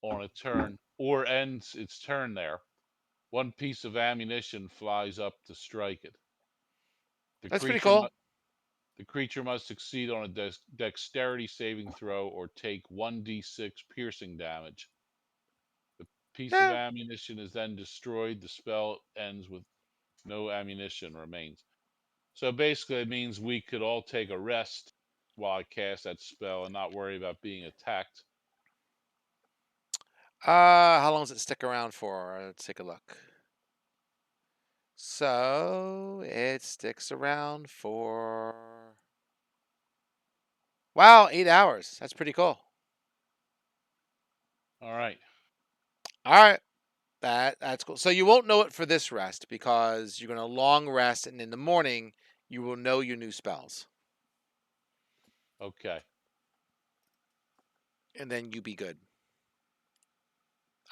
on a turn or ends its turn there. One piece of ammunition flies up to strike it. The That's pretty creature cool. must the creature must succeed on a dexterity saving throw or take 1d6 piercing damage. The piece of Yeah. ammunition is then destroyed. The spell ends with no ammunition remains. So basically, it means we could all take a rest while I cast that spell and not worry about being attacked. How long does it stick around for? Let's take a look. So it sticks around for, wow, 8 hours. That's pretty cool. All right. All right. That's cool. So you won't know it for this rest because you're gonna long rest, and in the morning you will know your new spells, Okay. and then you be good.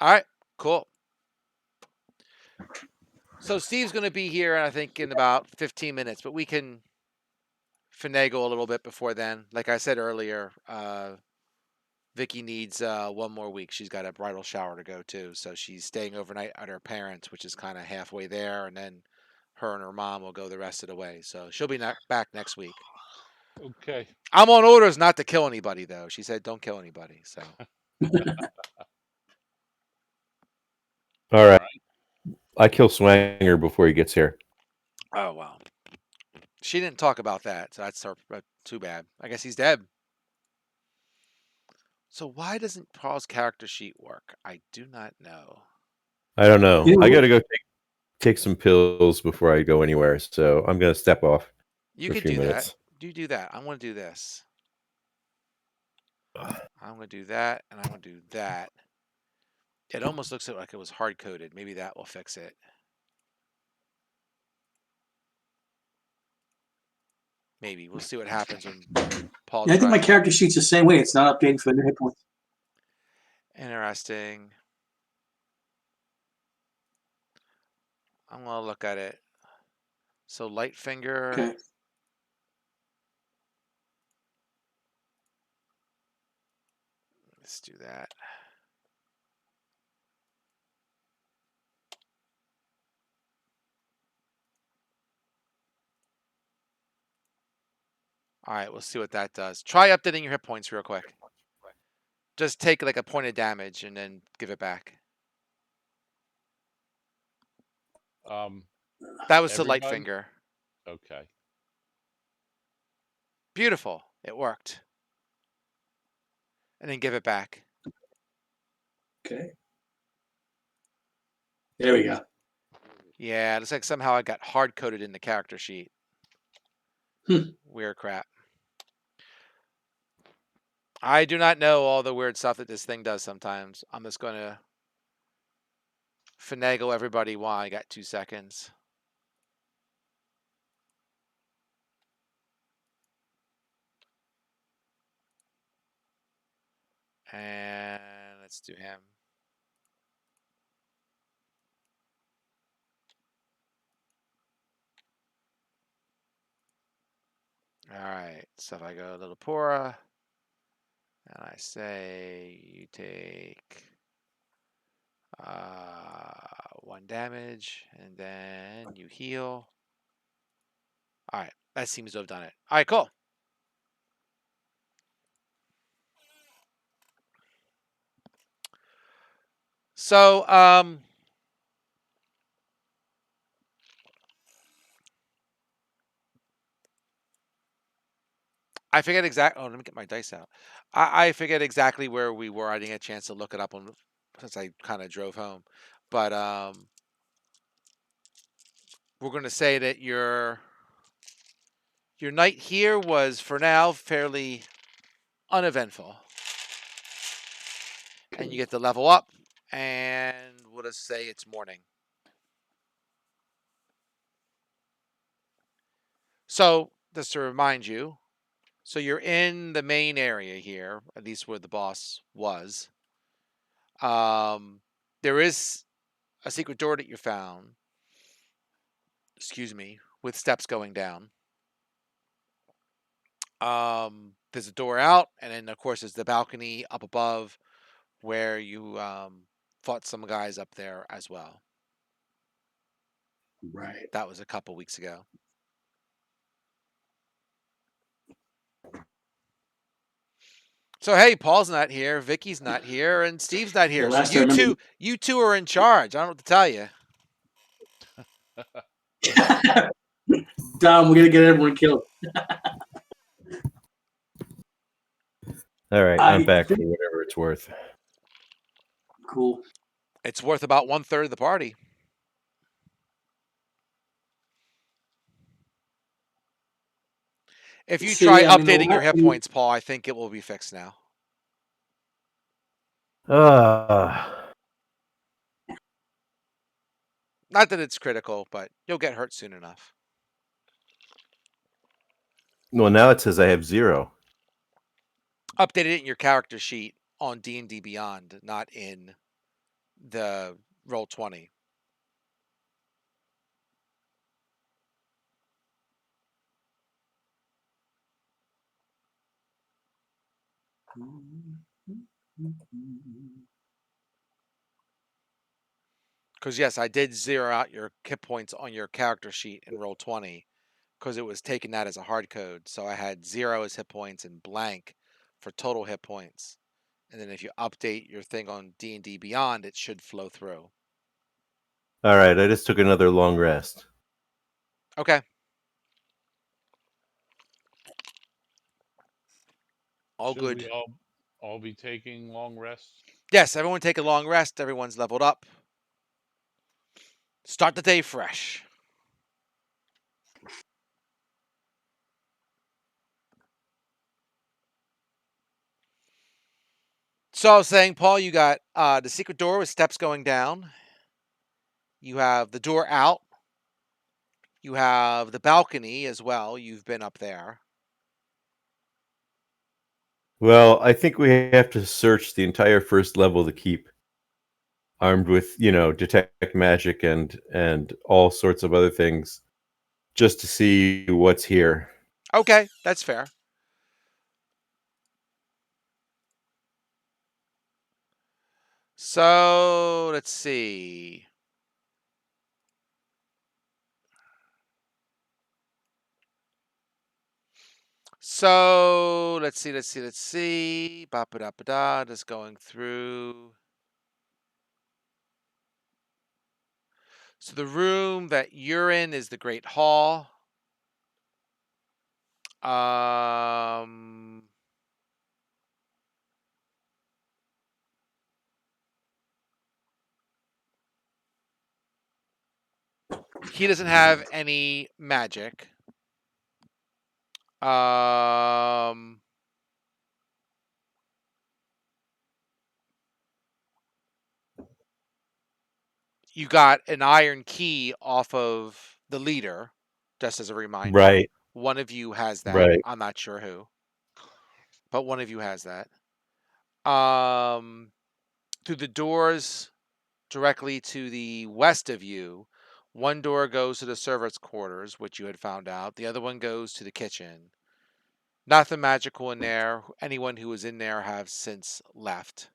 All right, cool. So Steve's gonna be here, I think, in about 15 minutes, but we can finagle a little bit before then. Like I said earlier, Vicky needs 1 more week. She's got a bridal shower to go to, so she's staying overnight at her parents', which is kind of halfway there, and then her and her mom will go the rest of the way. So she'll be back next week. Okay. I'm on orders not to kill anybody, though. She said don't kill anybody. So, All All right. right. I kill Swanger before he gets here. oh wow, she didn't talk about that, so that's too bad. I guess he's dead. So why doesn't Paul's character sheet work? I do not know. I don't know. I You got to go take some pills before I go anywhere, so I'm gonna step off You for a could few do that. minutes. Do that. I'm going to do this. I'm going to do that, and I'm going to do that. It almost looks like it was hard coded. Maybe that will fix it. Maybe we'll see what happens when Paul I think my tries. character sheet's the same way. It's not updating for the new hit points. Interesting. I'm going to look at it. So light finger. Okay. Let's do that. All right, we'll see what that does. Try updating your hit points real quick. Just take like a point of damage and then give it back. Um, That was the light everybody. finger. Okay. Beautiful. It worked. And then give it back. Okay. There we go. Yeah, it looks like somehow I got hard coded in the character sheet. Hmm. Weird crap. I do not know all the weird stuff that this thing does sometimes. I'm just going to finagle everybody while I got 2 seconds. And let's do him. All right, so if I go a little poorer, and I say you take 1 damage, and then you heal. All right, that seems to have done it. All right, cool. So, I forget exactly. Oh, let me get my dice out. I forget exactly where we were. I didn't get a chance to look it up on since I kind of drove home. But we're going to say that your night here was for now fairly uneventful, and you get to level up. And we'll just say it's morning. So just to remind you, so you're in the main area here, at least where the boss was. There is a secret door that you found. Excuse me, with steps going down. There's a door out, and then of course there's the balcony up above where you fought some guys up there as well. Right. That was a couple weeks ago. So hey, Paul's not here, Vicky's not here, and Steve's not here. Yeah, So last I remember. you two are in charge. I don't know what to tell you. Dom, we're gonna get everyone killed. All right, I I'm back for think- whatever it's worth. Cool. It's worth about 1/3 of the party. If you So, try yeah, I mean, the updating your hit last- points, Paul, I think it will be fixed now. Not that it's critical, but you'll get hurt soon enough. Well, now it says I have 0. Updated it in your character sheet on D&D Beyond, not in the Roll20. Because yes, I did zero out your hit points on your character sheet in Roll20 because it was taking that as a hard code. So I had 0 as hit points and blank for total hit points. And then if you update your thing on D&D Beyond, it should flow through. All right, I just took another long rest. Okay. All Should good. we all be taking long rests? Yes, everyone take a long rest. Everyone's leveled up. Start the day fresh. So I was saying, Paul, you got the secret door with steps going down. You have the door out. You have the balcony as well. You've been up there. Well, I think we have to search the entire first level to keep armed with, detect magic and all sorts of other things just to see what's here. Okay, that's fair. So let's see. So let's see. Ba-ba-da-ba-da. Just going through. So the room that you're in is the Great Hall. He doesn't have any magic. You got an iron key off of the leader, just as a reminder. Right. One of you has that. Right. I'm not sure who, but one of you has that. Through the doors directly to the west of you, one door goes to the servants' quarters, which you had found out. The other one goes to the kitchen. Nothing magical in there. Anyone who was in there have since left.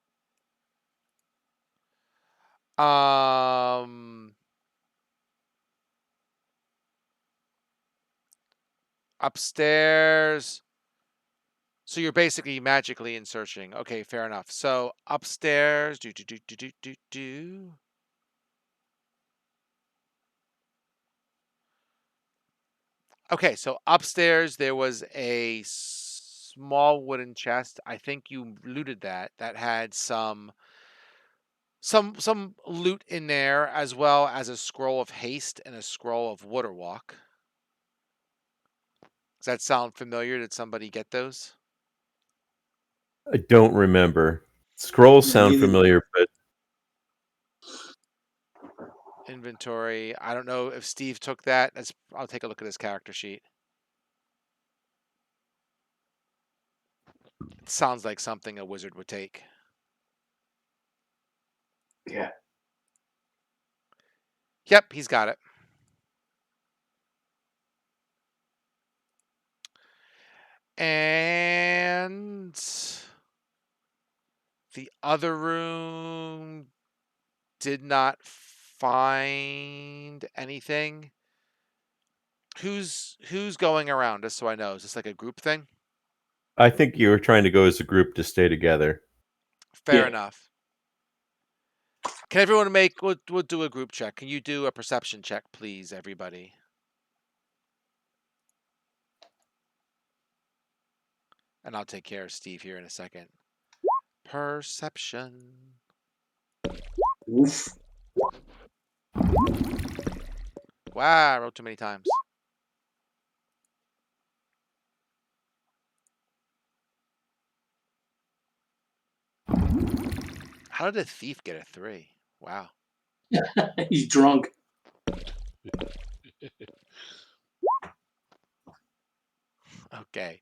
Upstairs. So you're basically magically in searching. Okay, fair enough. So upstairs, Okay, so upstairs there was a small wooden chest. I think you looted that. That had some loot in there, as well as a scroll of haste and a scroll of water walk. Does that sound familiar? Did somebody get those? I don't remember. Scrolls Yeah, sound neither- familiar, but Inventory. I don't know if Steve took that. I'll take a look at his character sheet. It sounds like something a wizard would take. Yeah. Yep, he's got it. And The other room did not find anything. Who's going around, just so I know? Is this like a group thing? I think you were trying to go as a group to stay together. Fair Yeah. enough. Can everyone make? We'll do a group check. Can you do a perception check, please, everybody? And I'll take care of Steve here in a second. Perception. Oof. Wow, I wrote too many times. How did a thief get a 3? Wow. He's drunk. Okay.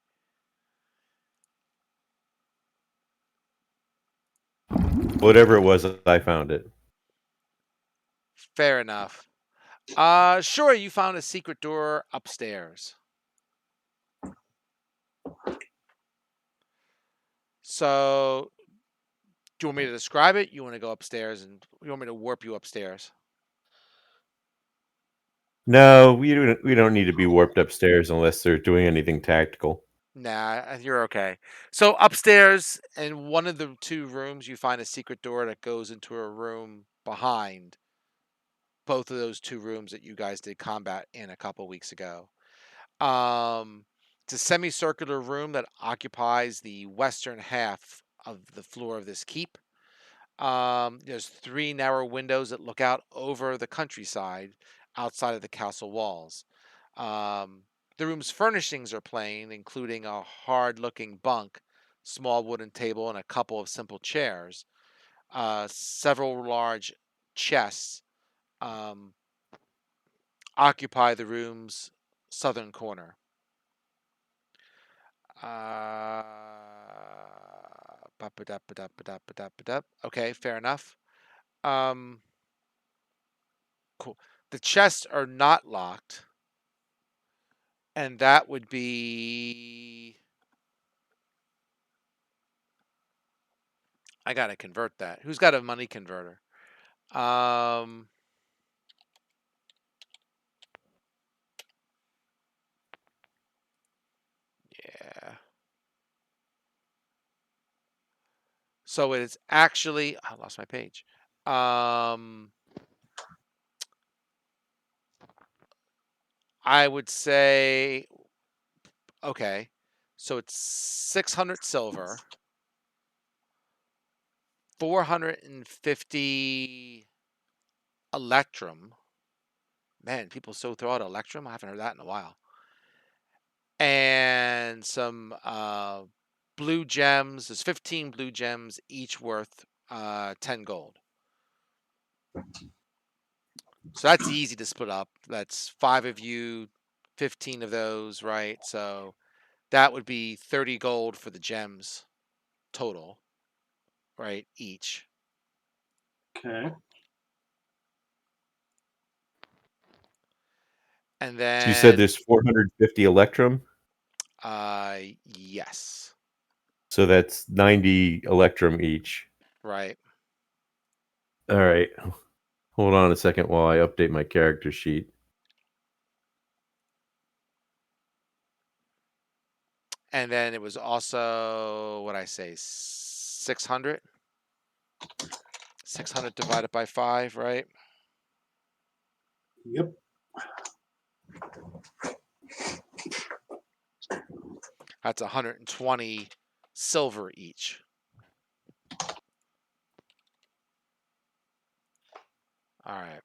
Whatever it was, I found it. Fair enough. Sure, you found a secret door upstairs. So, do you want me to describe it? You want to go upstairs and you want me to warp you upstairs? No, we don't need to be warped upstairs unless they're doing anything tactical. Nah, you're okay. So upstairs in one of the 2 rooms, you find a secret door that goes into a room behind both of those 2 rooms that you guys did combat in a couple weeks ago. It's a semicircular room that occupies the western half of the floor of this keep. There's 3 narrow windows that look out over the countryside outside of the castle walls. The room's furnishings are plain, including a hard-looking bunk, small wooden table, and a couple of simple chairs. Several large chests occupy the room's southern corner. Okay, fair enough. Cool. The chests are not locked, and that would be. I gotta convert that. Who's got a money converter? Yeah. So it is actually. I lost my page. I would say. Okay. So it's 600 silver, 450 electrum. Man, people still throw out electrum. I haven't heard that in a while. And some blue gems. There's 15 blue gems, each worth 10 gold. So that's easy to split up. That's 5 of you, 15 of those, right? So that would be 30 gold for the gems total, right? Each. Okay. And So you said then, there's 450 electrum, yes, so that's 90 electrum each. right. All right. Hold on a second while I update my character sheet. And then it was also, what I say, 600? 600 divided by 5, right? Yep. That's 120 silver each. All right.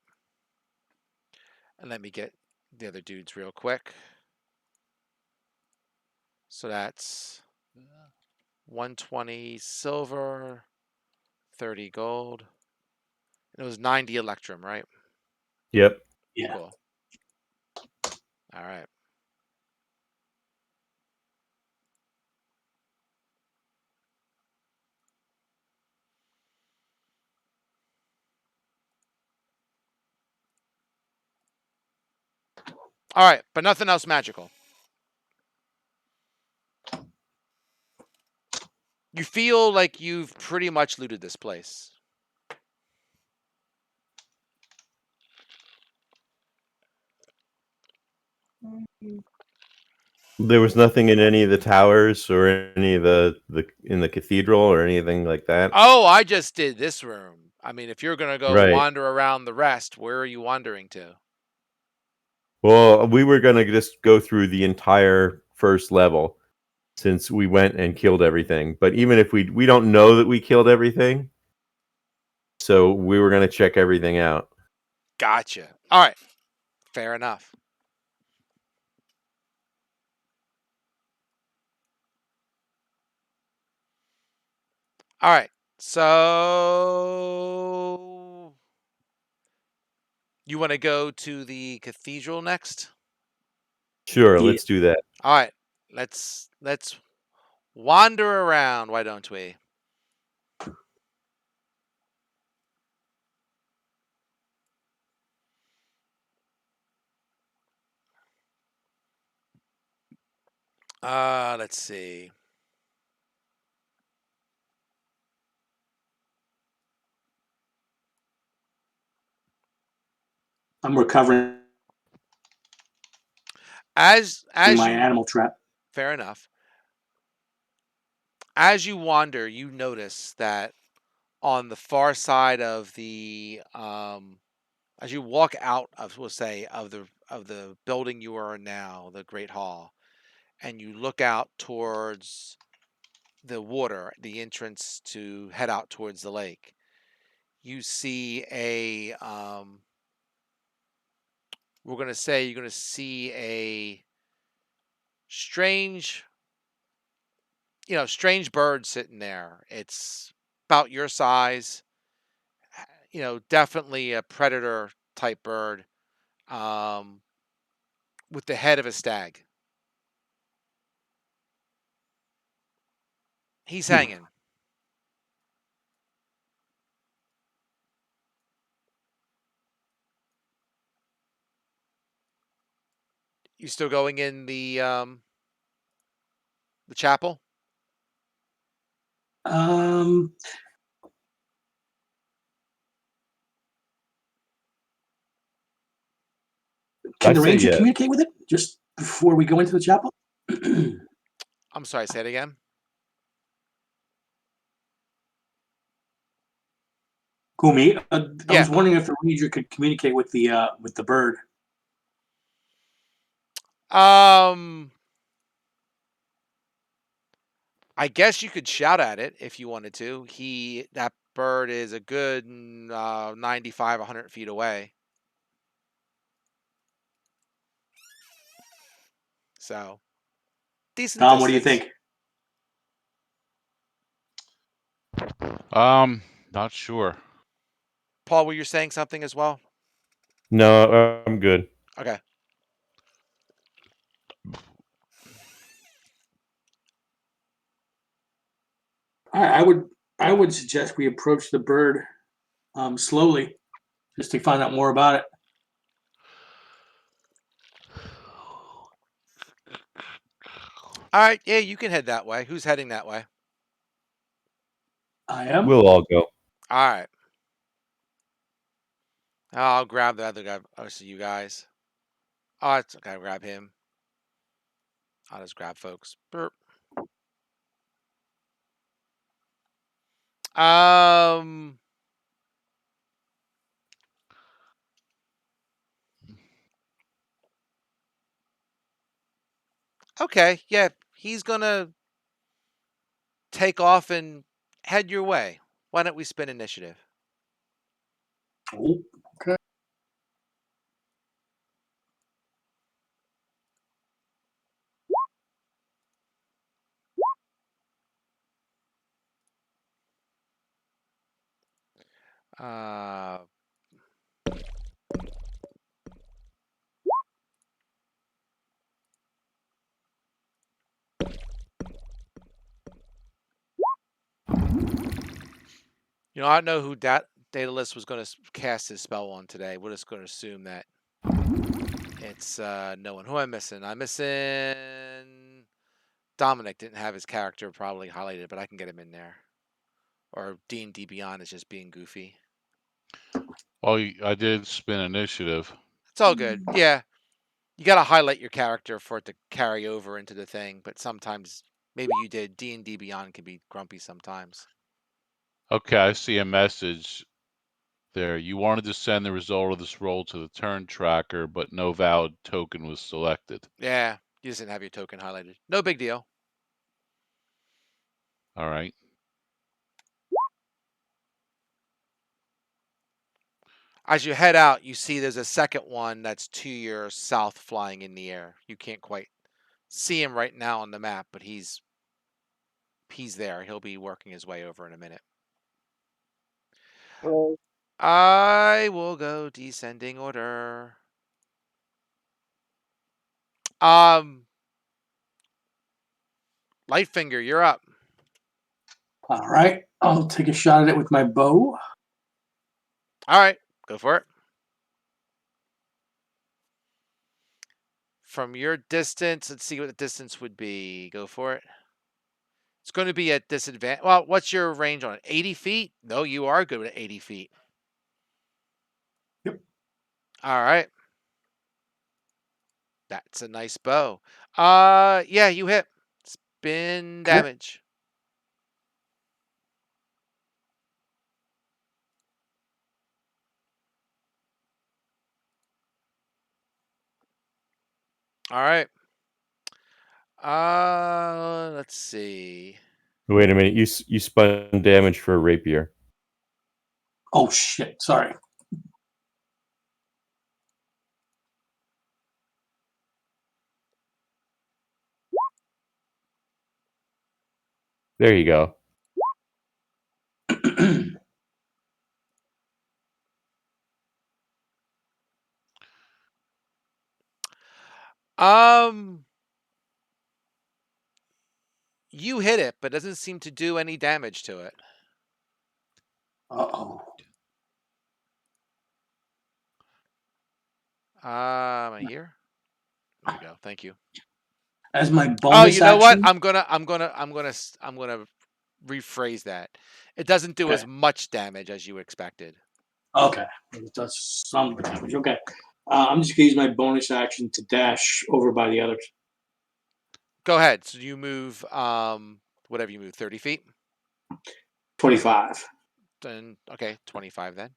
And let me get the other dudes real quick. So that's 120 silver, 30 gold. And it was 90 electrum, right? Yep. Yeah. Cool. All right. All right, but nothing else magical. You feel like you've pretty much looted this place. There was nothing in any of the towers or any of the in the cathedral or anything like that. Oh, I just did this room. I mean, if you're gonna go Right. wander around the rest, where are you wandering to? Well, we were gonna just go through the entire first level since we went and killed everything. But even if we don't know that we killed everything, so we were gonna check everything out. Gotcha. All right. Fair enough. All right. So you want to go to the cathedral next? Sure, Yeah. let's do that. All right. Let's wander around, why don't we? Let's see. I'm recovering As my you animal trap. fair enough. As you wander, you notice that on the far side of the as you walk out of, we'll say, of the building you are in now, the Great Hall, and you look out towards the water, the entrance to head out towards the lake, you see a we're gonna say you're gonna see a strange, strange bird sitting there. It's about your size, definitely a predator type bird, um, with the head of a stag. He's Hmm. hanging. You still going in the chapel? Um, I can the say ranger yes. communicate with it just before we go into the chapel? I'm sorry, say it again. Cool, me. I Yeah. was wondering if the ranger could communicate with the bird. Um, I guess you could shout at it if you wanted to. That bird is a good 95, 100 feet away. So decent Tom, what do you distance. think? Not sure. Paul, were you saying something as well? No, I'm good. Okay. I would suggest we approach the bird slowly, just to find out more about it. All right. Yeah, you can head that way. Who's heading that way? I am. We'll all go. All right. I'll grab the other guy. Oh, so you guys. Oh, it's okay. I'll grab him. I'll just grab folks. Burp. Um. Okay. Yeah, he's gonna take off and head your way. Why don't we spin initiative? Oh, okay. Uh. I don't know who Daedalus was going to cast his spell on today. We're just going to assume that it's no one. Who am I missing? I'm missing Dominic didn't have his character probably highlighted, but I can get him in there. Or D&D Beyond is just being goofy. Well, I did spin initiative. It's all good. Yeah. You got to highlight your character for it to carry over into the thing, but sometimes maybe you did. D&D Beyond can be grumpy sometimes. Okay, I see a message there. You wanted to send the result of this roll to the turn tracker, but no valid token was selected. Yeah, you just didn't have your token highlighted. No big deal. All right. As you head out, you see there's a second one that's to your south flying in the air. You can't quite see him right now on the map, but he's there. He'll be working his way over in a minute. I will go descending order. Lightfinger, you're up. All right. I'll take a shot at it with my bow. All right, go for it. From your distance, let's see what the distance would be. Go for it. It's going to be at disadvantage. Well, what's your range on it? 80 feet? No, you are good at 80 feet. Yep. All right. That's a nice bow. Yeah, you hit. Spin Okay. damage. All right. Let's see. Wait a minute. You spun damage for a rapier. Oh shit! Sorry. There you go. You hit it, but doesn't seem to do any damage to it. Uh-oh. Am I here? There we go. Thank you. As my bonus Oh, you know action. what? I'm gonna rephrase that. It doesn't do Okay. as much damage as you expected. Okay. It does some damage. Okay. I'm just gonna use my bonus action to dash over by the others. Go ahead. So you move, whatever you move, 30 feet. 25. Then okay, 25 then.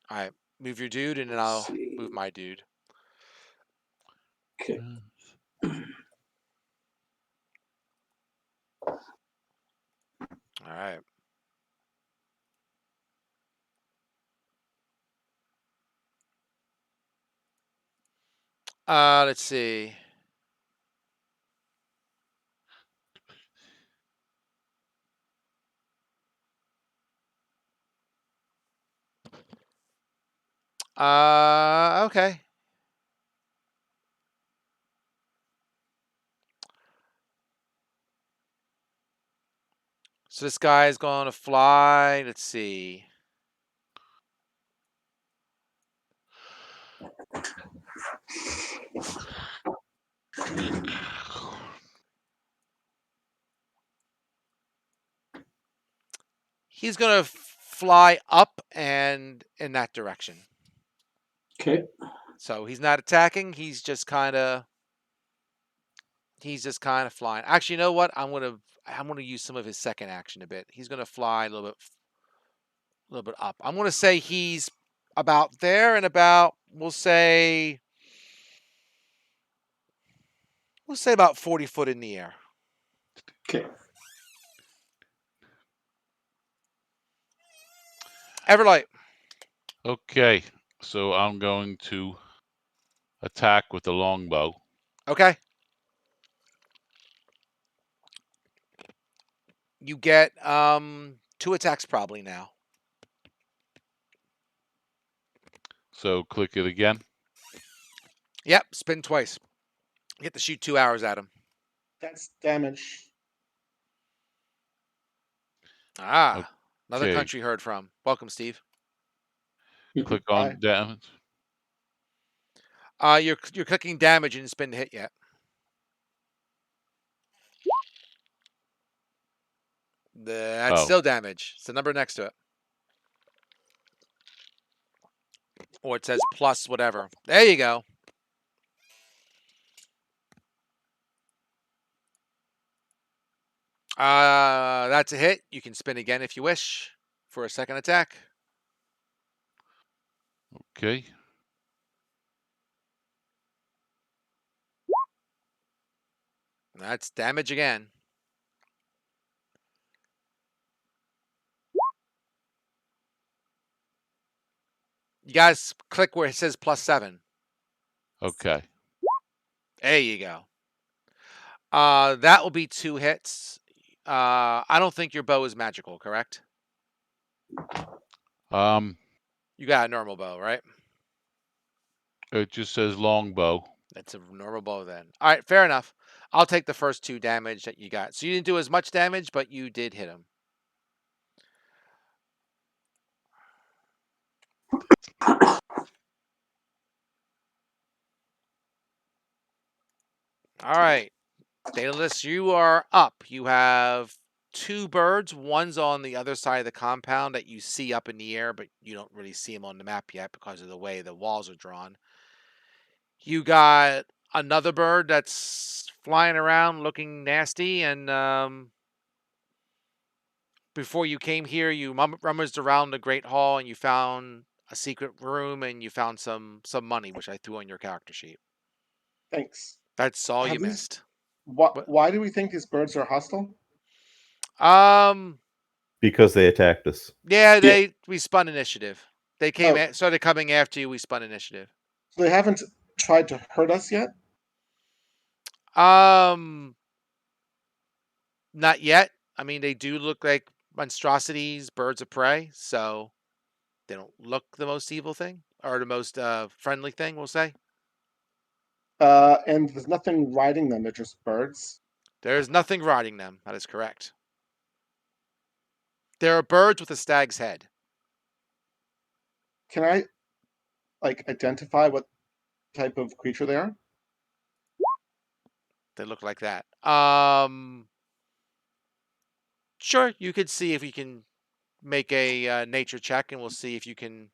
All right, move your dude, and then I'll move my dude. Okay. All right. Let's see. Okay. So this guy is going to fly. Let's see. He's going to fly up and in that direction. Okay. So he's not attacking. He's just kind of flying. Actually, you know what? I'm gonna use some of his second action a bit. He's gonna fly a little bit up. I'm gonna say he's about there and about we'll say about 40 foot in the air. Okay. Everlight. Okay, so I'm going to attack with the longbow. Okay. You get 2 attacks probably now. So click it again. Yep, spin twice. You get to shoot 2 arrows at him. That's damage. Another Okay. country heard from. Welcome, Steve. Click on damage. You're clicking damage and spin the hit yet. That's Oh. still damage. It's the number next to it. Or it says plus whatever. There you go. That's a hit. You can spin again if you wish for a second attack. Okay. That's damage again. You guys click where it says +7. Okay. There you go. That will be 2 hits. I don't think your bow is magical, correct? You got a normal bow, right? It just says longbow. That's a normal bow then. All right, fair enough. I'll take the first 2 damage that you got. So you didn't do as much damage, but you did hit him. All right. Daedalus, you are up. You have 2 birds. One's on the other side of the compound that you see up in the air, but you don't really see him on the map yet because of the way the walls are drawn. You got another bird that's flying around looking nasty, and before you came here, you rummaged around the Great Hall and you found a secret room and you found some money, which I threw on your character sheet. Thanks. That's all Have you these- missed. What? Why do we think these birds are hostile? Because they attacked us. Yeah, we spun initiative. They came Oh. started coming after you. We spun initiative. So they haven't tried to hurt us yet? Not yet. I mean, they do look like monstrosities, birds of prey, so they don't look the most evil thing or the most friendly thing, we'll say. And there's nothing riding them. They're just birds. There's nothing riding them. That is correct. There are birds with a stag's head. Can I, identify what type of creature they are? They look like that. Sure, you could see if you can make a nature check, and we'll see if you can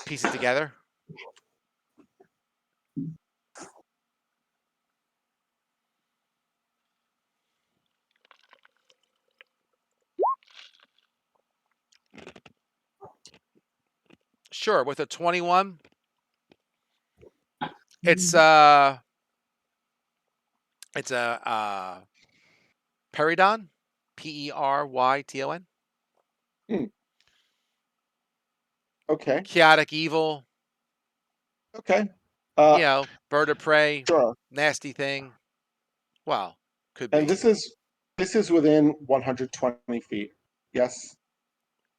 piece it together. Sure, with a 21, it's a Peridon, PerYton. Okay. Chaotic evil, Okay. bird of prey, Sure. nasty thing. Well, could be. And this is within 120 feet. Yes.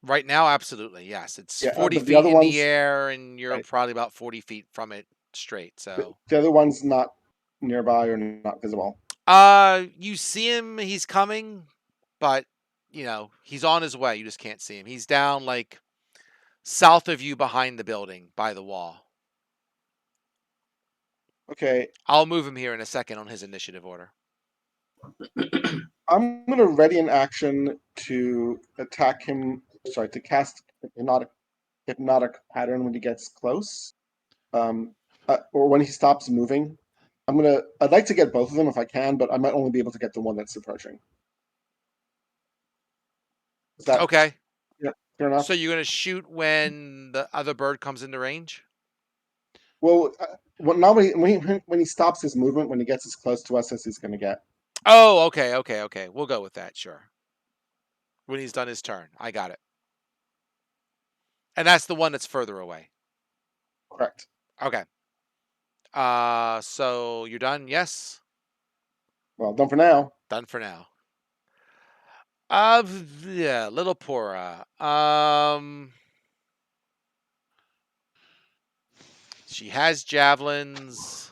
Right now, absolutely, yes. It's Yeah, 40 but the feet other in ones, the air, and you're right. probably about 40 feet from it straight. So, the other one's not nearby or not visible. you see him. He's coming, but he's on his way. You just can't see him. He's down like south of you, behind the building, by the wall. Okay. I'll move him here in a second on his initiative order. I'm gonna ready an action to attack him. Sorry, to cast hypnotic pattern when he gets close, or when he stops moving. I'd like to get both of them if I can, but I might only be able to get the one that's approaching. Is that Okay. fair enough? So you're gonna shoot when the other bird comes into range? Well, now when he stops his movement, when he gets as close to us as he's gonna get. Oh, okay. We'll go with that. Sure. When he's done his turn, I got it. And that's the one that's further away. Correct. Okay. So you're done? Yes. Well, done for now. Done for now. Yeah, little Pora. She has javelins.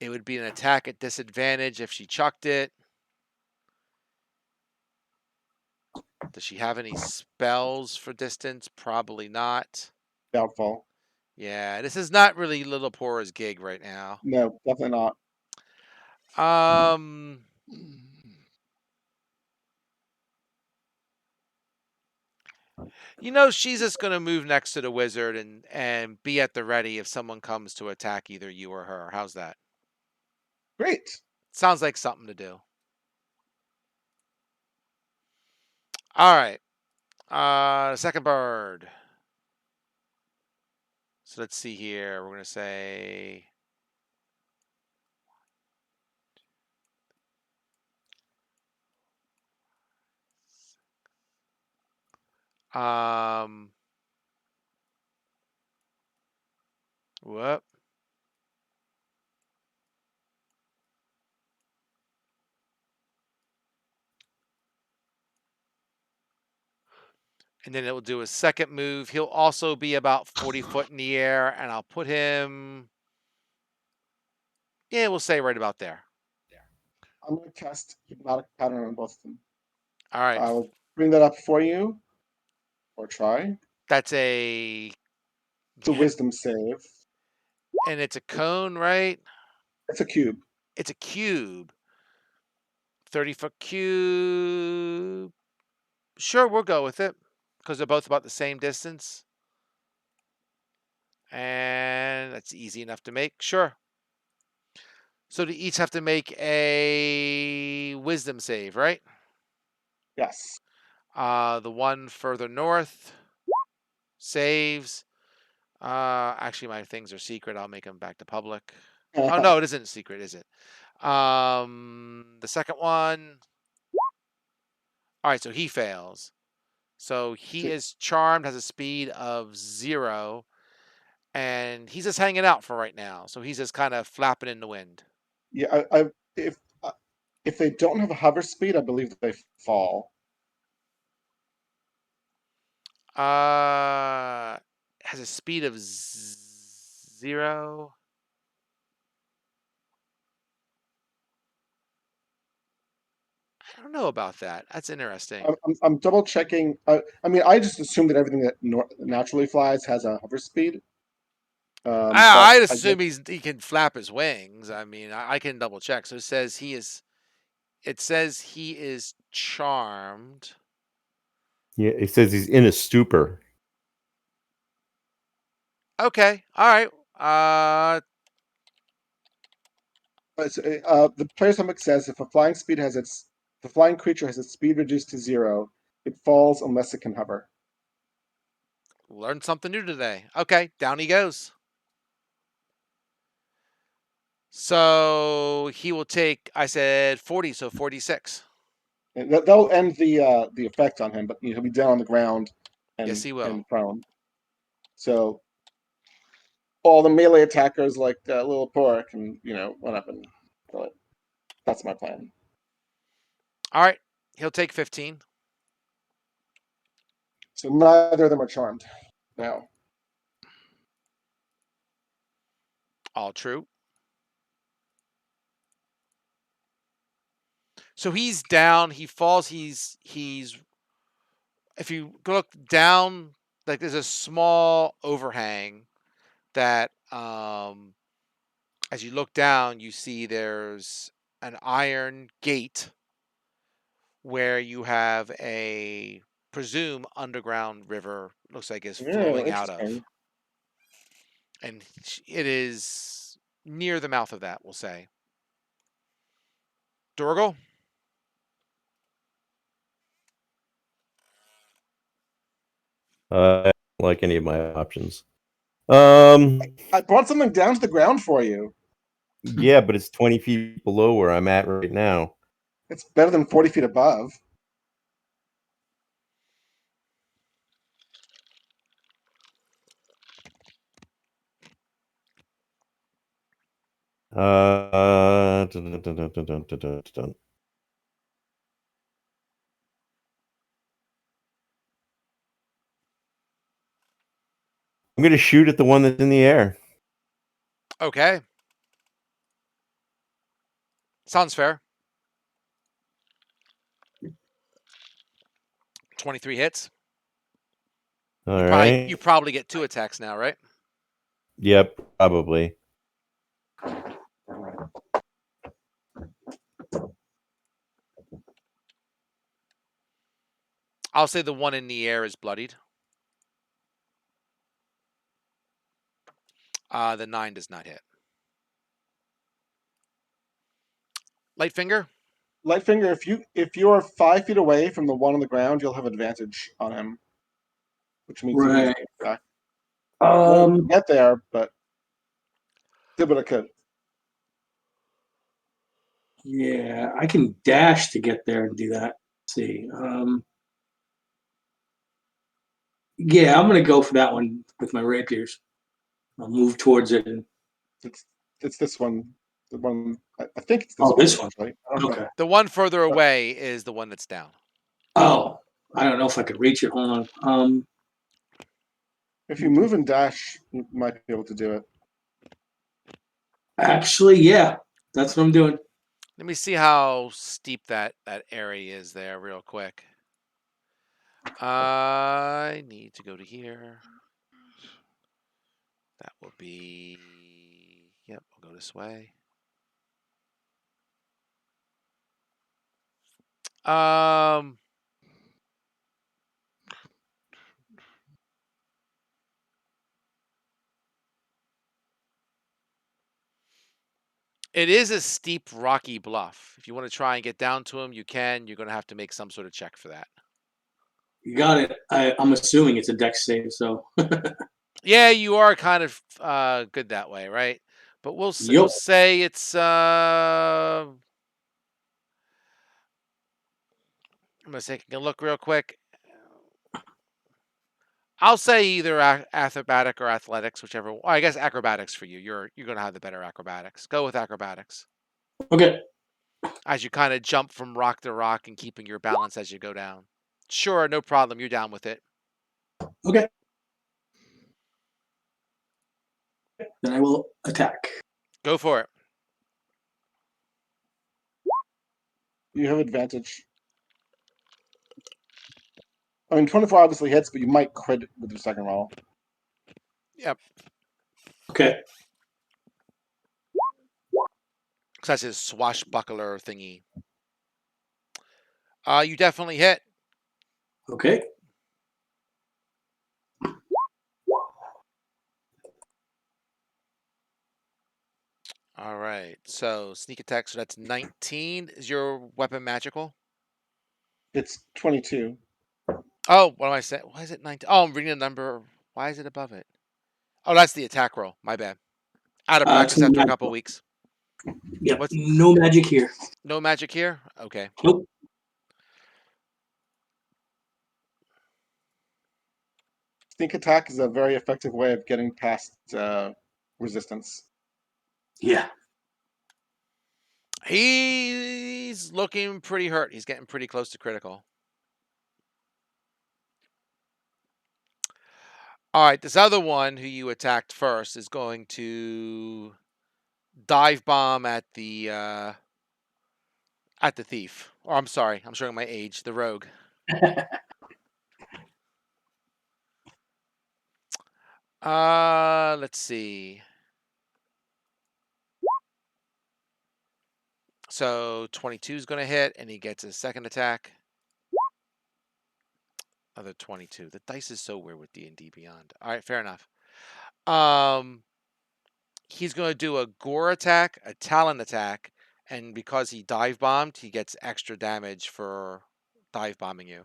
It would be an attack at disadvantage if she chucked it. Does she have any spells for distance? Probably not. Doubtful. Yeah, this is not really Little Poor's gig right now. No, definitely not. Um, she's just gonna move next to the wizard and be at the ready if someone comes to attack either you or her. How's that? Great. Sounds like something to do. All right. Second bird. So let's see here. We're gonna say whoop. And then it will do a second move. He'll also be about 40 foot in the air, and I'll put him. Yeah, we'll say right about there. I'm going to cast Hypnotic Pattern on both of them. All right. I will bring that up for you, or try. That's a. It's a Wisdom save. And it's a cone, right? It's a cube. It's a cube. 30-foot cube. Sure, we'll go with it because they're both about the same distance. And that's easy enough to make. Sure. So they each have to make a wisdom save, right? Yes. The one further north saves. Actually, my things are secret. I'll make them back to public. Oh no, it isn't secret, is it? The second one. All right, so he fails. So he is charmed, has a speed of 0, and he's just hanging out for right now. So he's just kind of flapping in the wind. Yeah, if they don't have a hover speed, I believe they fall. Has a speed of 0. I don't know about that. That's interesting. I'm double checking. I mean, I just assume that everything that naturally flies has a hover speed. I'd assume he can flap his wings. I mean, I can double check. So it says he is. It says he is charmed. Yeah, it says he's in a stupor. Okay. All right. The player's handbook says if the flying creature has its speed reduced to 0, it falls unless it can hover. Learned something new today. Okay, down he goes. So he will take. I said 40, so 46. And that'll end the effect on him, but he'll be down on the ground and, Yes, he will. and prone. So all the melee attackers like Little Pork can run up and kill it. That's my plan. All right, he'll take 15. So neither of them are charmed now. All true. So he's down. He falls. He's. If you look down, like there's a small overhang that, as you look down, you see there's an iron gate where you have a presume underground river. Looks like is flowing out of, and it is near the mouth of that. We'll say. Dorgal. I don't like any of my options. I brought something down to the ground for you. Yeah, but it's 20 feet below where I'm at right now. It's better than 40 feet above. Dun, dun, dun, dun, dun, dun, dun, dun. I'm going to shoot at the one that's in the air. Okay. Sounds fair. 23 hits. All right. You probably get 2 attacks now, right? Yep, probably. I'll say the one in the air is bloodied. The 9 does not hit. Light finger. Lightfinger, if you are 5 feet away from the one on the ground, you'll have advantage on him, which means you can Right. attack. Won't Um. get there, but still, but it could. Yeah, I can dash to get there and do that. Let's see. Yeah, I'm gonna go for that one with my rapiers. I'll move towards it. And, It's this one. The one I think it's this oh, one this one. actually. I don't know. Okay. The one further away is the one that's down. Oh, I don't know if I could reach it. Hold on. If you move and dash, you might be able to do it. Actually, yeah, that's what I'm doing. Let me see how steep that area is there real quick. I need to go to here. That will be... Yep, we'll go this way. It is a steep, rocky bluff. If you want to try and get down to him, you can. You're going to have to make some sort of check for that. You got it. I'm assuming it's a dex save, so Yeah, you are kind of good that way, right? But we'll yup. say it's... I'm going to take a look real quick. I'll say either acrobatic or athletics, whichever. Well, I guess acrobatics for you. You're going to have the better acrobatics. Go with acrobatics. Okay. As you kind of jump from rock to rock and keeping your balance as you go down. Sure, no problem. You're down with it. Okay. Then I will attack. Go for it. You have advantage. I mean, 24 obviously hits, but you might crit with your second roll. Yep. Okay. Because that's his swashbuckler thingy. You definitely hit. Okay. All right. So sneak attack. So that's 19. Is your weapon magical? It's 22. Oh, what am I saying? Why is it 19? Oh, I'm reading the number. Why is it above it? Oh, that's the attack roll. My bad. Out of It's practice no after a magic. couple weeks. Yep. What's No magic here. no magic here? Okay. Nope. Sneak attack is a very effective way of getting past resistance. Yeah. He's looking pretty hurt. He's getting pretty close to critical. All right, this other one who you attacked first is going to dive bomb at the thief. Or I'm sorry, I'm showing my age. The rogue. Let's see. So 22 is going to hit, and he gets his second attack. Other 22. The dice is so weird with D&D Beyond. All right, fair enough. He's going to do a gore attack, a talon attack, and because he dive bombed, he gets extra damage for dive bombing you.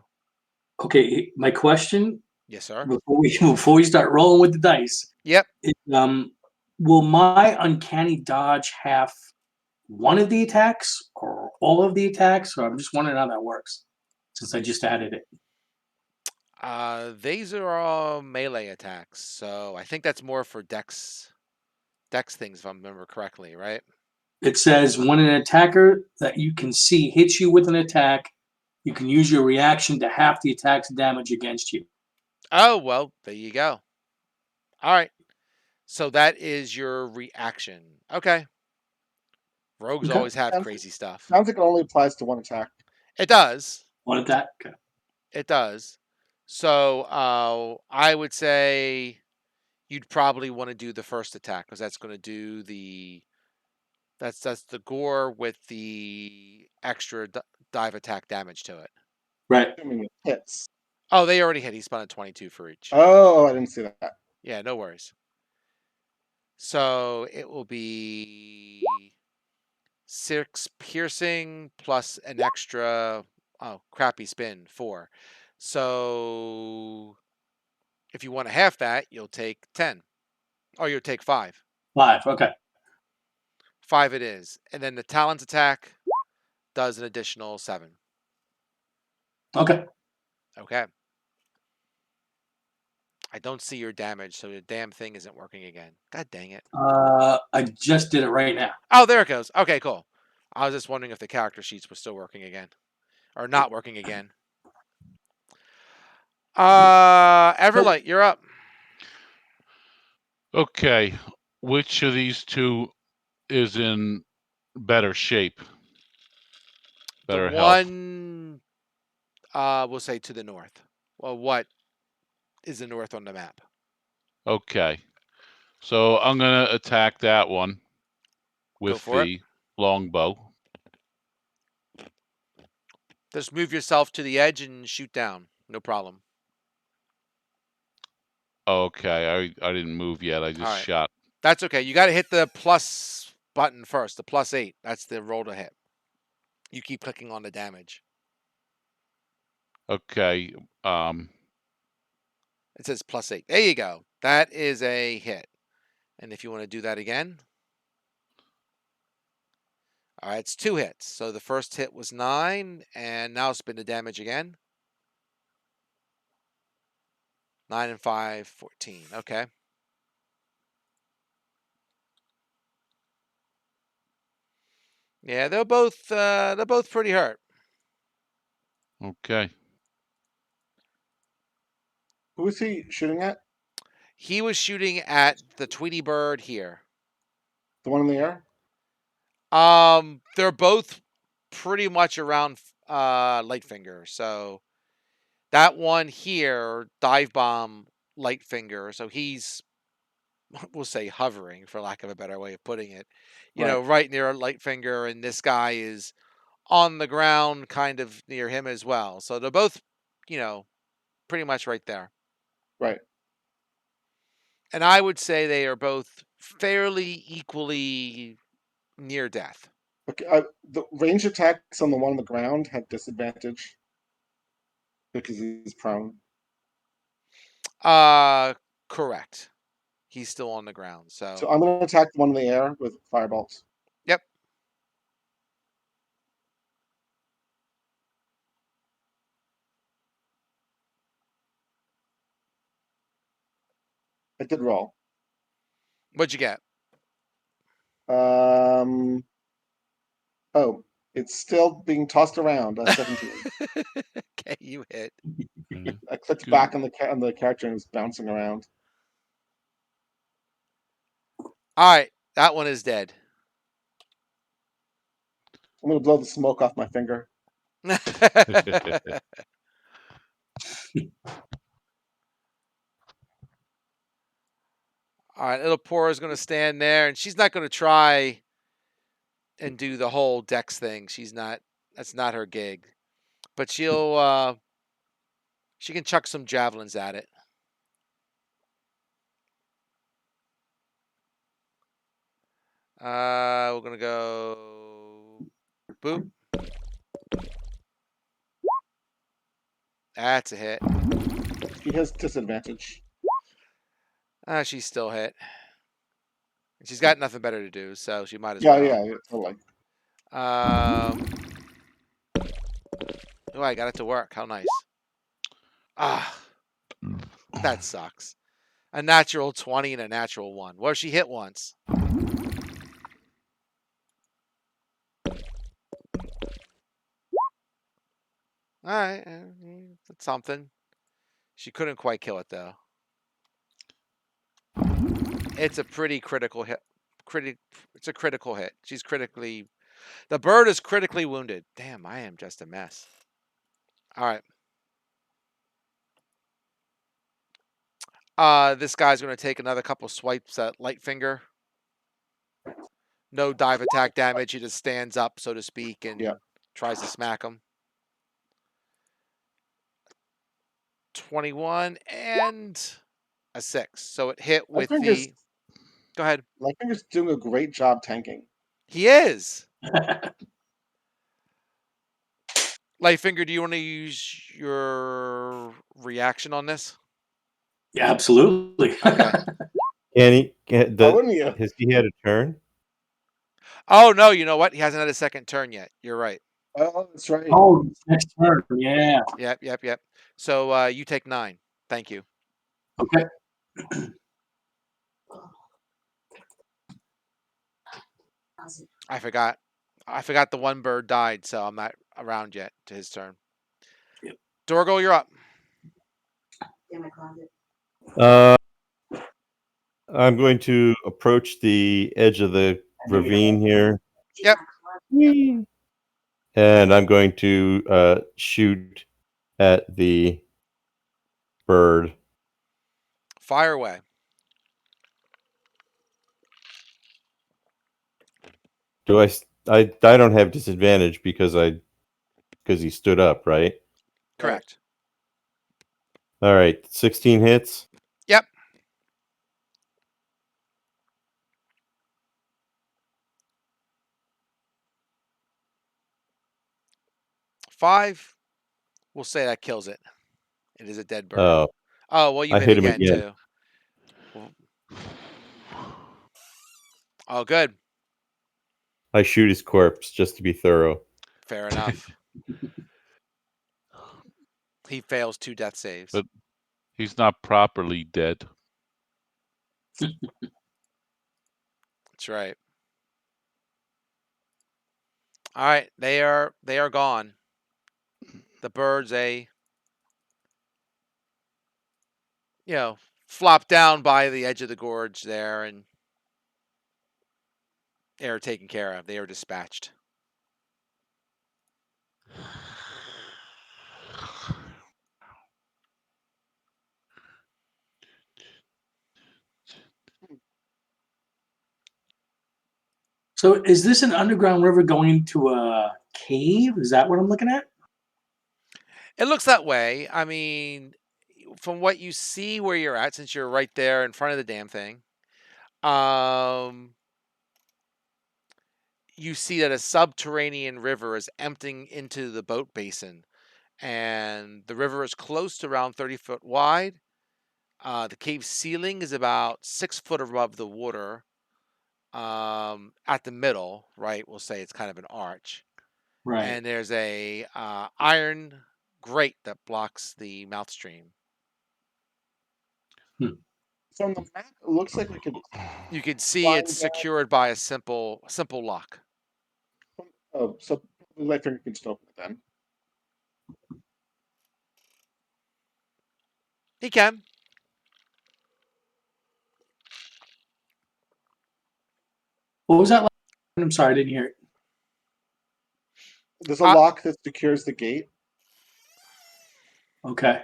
Okay. My question Yes, sir. before we start rolling with the dice Yep. is, will my uncanny dodge have one of the attacks or all of the attacks? Or I'm just wondering how that works since I just added it. These are all melee attacks, so I think that's more for dex things, if I remember correctly, right? It says when an attacker that you can see hits you with an attack, you can use your reaction to half the attack's damage against you. Oh, well, there you go. All right. So that is your reaction. Okay. Rogues Okay. always have Sounds, crazy stuff. sounds like it only applies to one attack. It does. One attack. Okay. It does. So I would say you'd probably want to do the first attack because that's going to do the that's the gore with the extra dive attack damage to it. Right. Assuming it hits. Oh, they already hit. He spun a 22 for each. Oh, I didn't see that. Yeah, no worries. So it will be 6 piercing plus an extra crappy spin 4. So if you want to half that, you'll take 10. Or you'll take 5. 5. Okay. 5 it is. And then the talent attack does an additional 7. Okay. Okay. I don't see your damage, so the damn thing isn't working again. God dang it. I just did it right now. Oh, there it goes. Okay, cool. I was just wondering if the character sheets were still working again. Or not working again. Everlight, you're up. Okay, which of these two is in better shape? Better The health? one, we'll say to the north. Well, what is the north on the map? Okay, so I'm gonna attack that one Go with for it. the longbow. Just move yourself to the edge and shoot down. No problem. Okay, I didn't move yet. I just All right. shot. That's okay. You got to hit the plus button first, the +8. That's the roll to hit. You keep clicking on the damage. Okay, It says +8. There you go. That is a hit. And if you want to do that again. All right, it's 2 hits. So the first hit was 9, and now spin the damage again. 9 and 5, 14. Okay. Yeah, they're both pretty hurt. okay. Who is he shooting at? He was shooting at the Tweety Bird here. The one in the air? They're both pretty much around Lightfinger. So that one here, dive bomb Lightfinger. So he's, we'll say, hovering for lack of a better way of putting it. You know, right near Lightfinger, and this guy is on the ground, kind of near him as well. So they're both, pretty much right there. Right. And I would say they are both fairly equally near death. Okay. The range attacks on the one on the ground have disadvantage because he's prone. Correct. He's still on the ground. So So I'm going to attack the one in the air with firebolts. yep. I did roll. What'd you get? Oh, it's still being tossed around. 17. Okay, you hit. Mhm. I clicked Good. back on the character and it's bouncing around. All right, that one is dead. I'm going to blow the smoke off my finger. All right, little Pora is going to stand there, and she's not going to try and do the whole Dex thing. She's not. That's not her gig. But she'll. She can chuck some javelins at it. We're gonna go. Boop. That's a hit. He has disadvantage. She's still hit. She's got nothing better to do, so she might as Yeah, well. yeah, totally. Oh, I got it to work. How nice. That sucks. A natural 20 and a natural 1. Well, she hit once. All right, that's something. She couldn't quite kill it though. It's a pretty critical hit. It's a critical hit. She's critically. The bird is critically wounded. Damn, I am just a mess. All right. This guy's going to take another couple swipes at Lightfinger. No dive attack damage. He just stands up, so to speak, and Yeah. tries to smack him. 21 and a 6. So it hit with Lightfinger's the... Go ahead. Lightfinger's doing a great job tanking. He is. Lightfinger, do you want to use your reaction on this? Yeah, absolutely. Okay. Why wouldn't you? Has he had a turn? Oh, no, you know what? He hasn't had a second turn yet. You're right. Oh, that's right. Oh, next turn. Yeah. Yep. So you take 9. Thank you. Okay. I forgot the one bird died, so I'm not around yet to his turn. Yep. Dorgo, you're up. I'm going to approach the edge of the ravine here. Yep. And I'm going to shoot at the bird. Fire away. Do I don't have disadvantage because he stood up, right? Correct. All right, 16 hits. Yep. Five. We'll say that kills it. It is a dead bird. Oh, Oh, well, you I hit hit him again, again. too. Oh, good. I shoot his corpse just to be thorough. Fair enough. He fails 2 death saves. But he's not properly dead. That's right. All right, they are gone. The birds, flop down by the edge of the gorge there, and they are taken care of. They are dispatched. So is this an underground river going into a cave? Is that what I'm looking at? It looks that way. I mean, from what you see where you're at, since you're right there in front of the damn thing, you see that a subterranean river is emptying into the boat basin, and the river is close to around 30 foot wide. The cave ceiling is about 6 foot above the water. At the middle, right? We'll say it's kind of an arch, Right. and there's a iron grate that blocks the mouth stream. So on the map, it looks like we could. You can see Flying it's down. secured by a simple lock. Oh, so Lightfinger can just open it then. He can. What was that like? I'm sorry, I didn't hear it. There's a lock that secures the gate. Okay.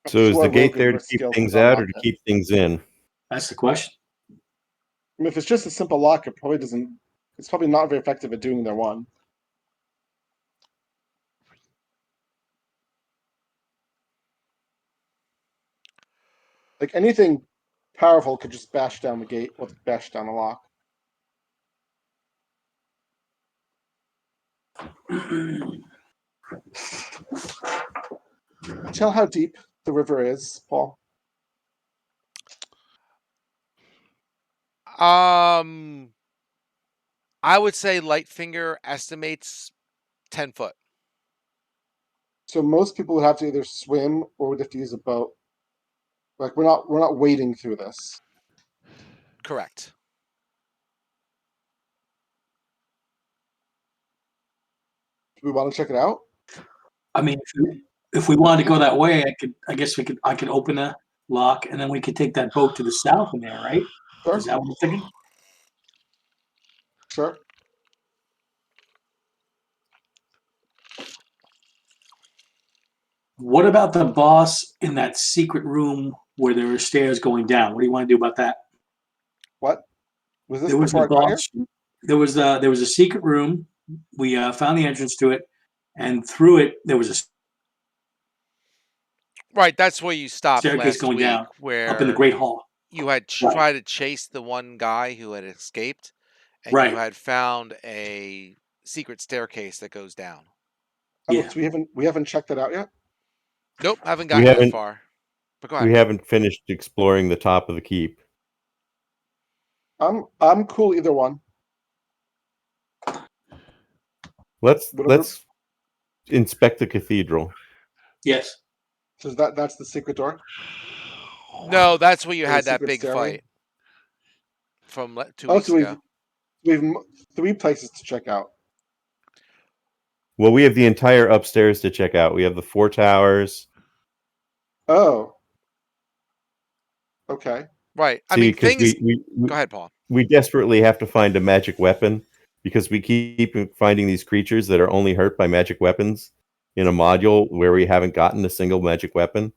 So is the gate there to keep things out or to keep things in? That's the question. I mean, if it's just a simple lock, it probably doesn't. It's probably not very effective at doing their one. Like anything powerful could just bash down the gate or bash down the lock. Tell how deep the river is, Paul. I would say Lightfinger estimates 10 foot. So most people would have to either swim or would have to use a boat. Like we're not wading through this. Correct. Do we want to check it out? I mean, if we wanted to go that way, I could open a lock and then we could take that boat to the south in there, right? Sure. Is that what you're thinking? Sure. What about the boss in that secret room where there are stairs going down? What do you want to do about that? What was this There was the before I got here? boss. There was a secret room. We found the entrance to it, and through it there was a Right, that's where you stopped staircase last going week, down up in the where Great Hall. you had Right. tried to chase the one guy who had escaped, and you Right. had found a secret staircase that goes down. Oh, Yeah. so we haven't checked it out yet. Nope, haven't We gotten that haven't far. But go we ahead. haven't finished exploring the top of the keep. I'm cool either one. Let's Whatever. inspect the cathedral. Yes. So that's the secret door. No, that's where you Or the had that secret big stairway? fight from 2 Oh, weeks so ago. we've 3 places to check out. Well, we have the entire upstairs to check out. We have the 4 towers. Oh. Okay. Right. I See, mean, because things. Go ahead, Paul. we desperately have to find a magic weapon because we keep finding these creatures that are only hurt by magic weapons in a module where we haven't gotten a single magic weapon.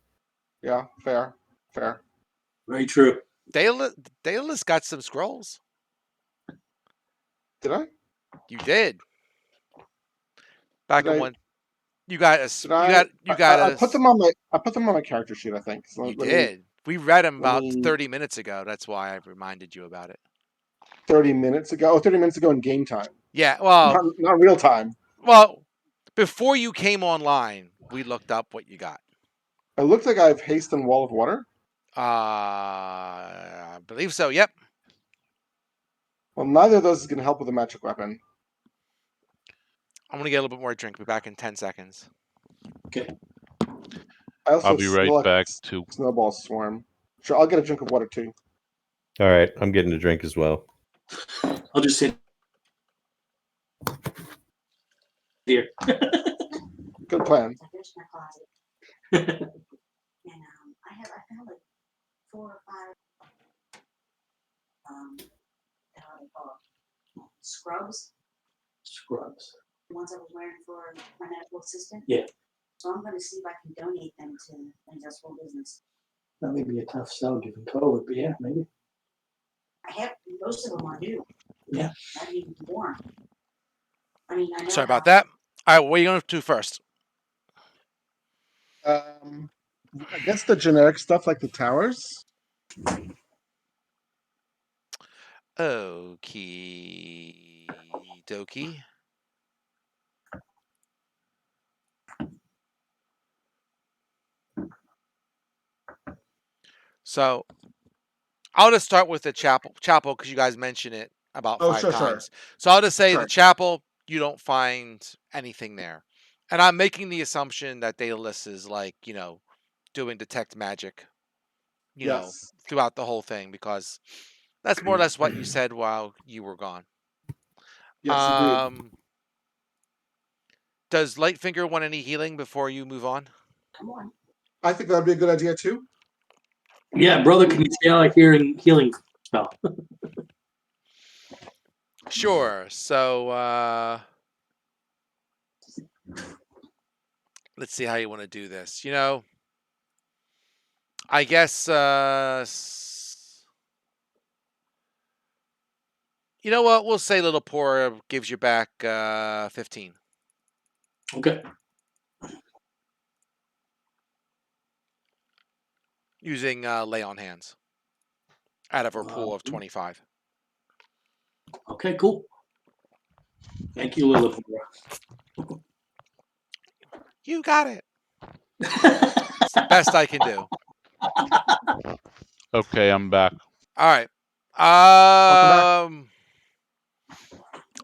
Yeah. Fair. Very true. Daedalus got some scrolls. Did I? You did. Back Did in I- one. You got a. Did You I? got. You got I a. put them on my character sheet. I think. So You let me- did. We read them let about me- 30 minutes ago. That's why I reminded you about it. 30 minutes ago. Oh, 30 minutes ago in game time. Yeah. Well. Not real time. Well. Before you came online, we looked up what you got. It looks like I have haste and wall of water. I believe so. Yep. Well, neither of those is going to help with a magic weapon. I'm gonna get a little bit more drink. Be back in 10 seconds. Okay. I also I'll be right select back too. Snowball Swarm. Sure, I'll get a drink of water too. All right, I'm getting a drink as well. I'll just sit here. Good plan. I finished my closet, and I found like 4 or 5 how are they called? Scrubs, Scrubs. the ones I was wearing for my medical assistant. Yeah. So I'm gonna see if I can donate them to the industrial business. That may be a tough sell given COVID, but yeah, maybe. I have most of them are new. Yeah. Not even worn. I mean, I know. Sorry about that. All right. What are you gonna do first? I guess the generic stuff like the towers. Okie dokie. So I'll just start with the chapel because you guys mentioned it about Oh, 5 sure. times. So I'll just say Sure. the chapel, you don't find anything there. And I'm making the assumption that Daedalus is like, doing detect magic, Yes. throughout the whole thing, because that's more or less what you said while you were gone. Yes, agreed. Does Lightfinger want any healing before you move on? Come on. I think that'd be a good idea too. Yeah, brother, can you say a healing spell? Sure. So let's see how you want to do this. I guess you know what? We'll say Little Poor gives you back 15. Okay. Using lay on hands out of her pool of 25. Okay, cool. Thank you, Lilith. You got it. It's the best I can do. Okay, I'm back. All right. Welcome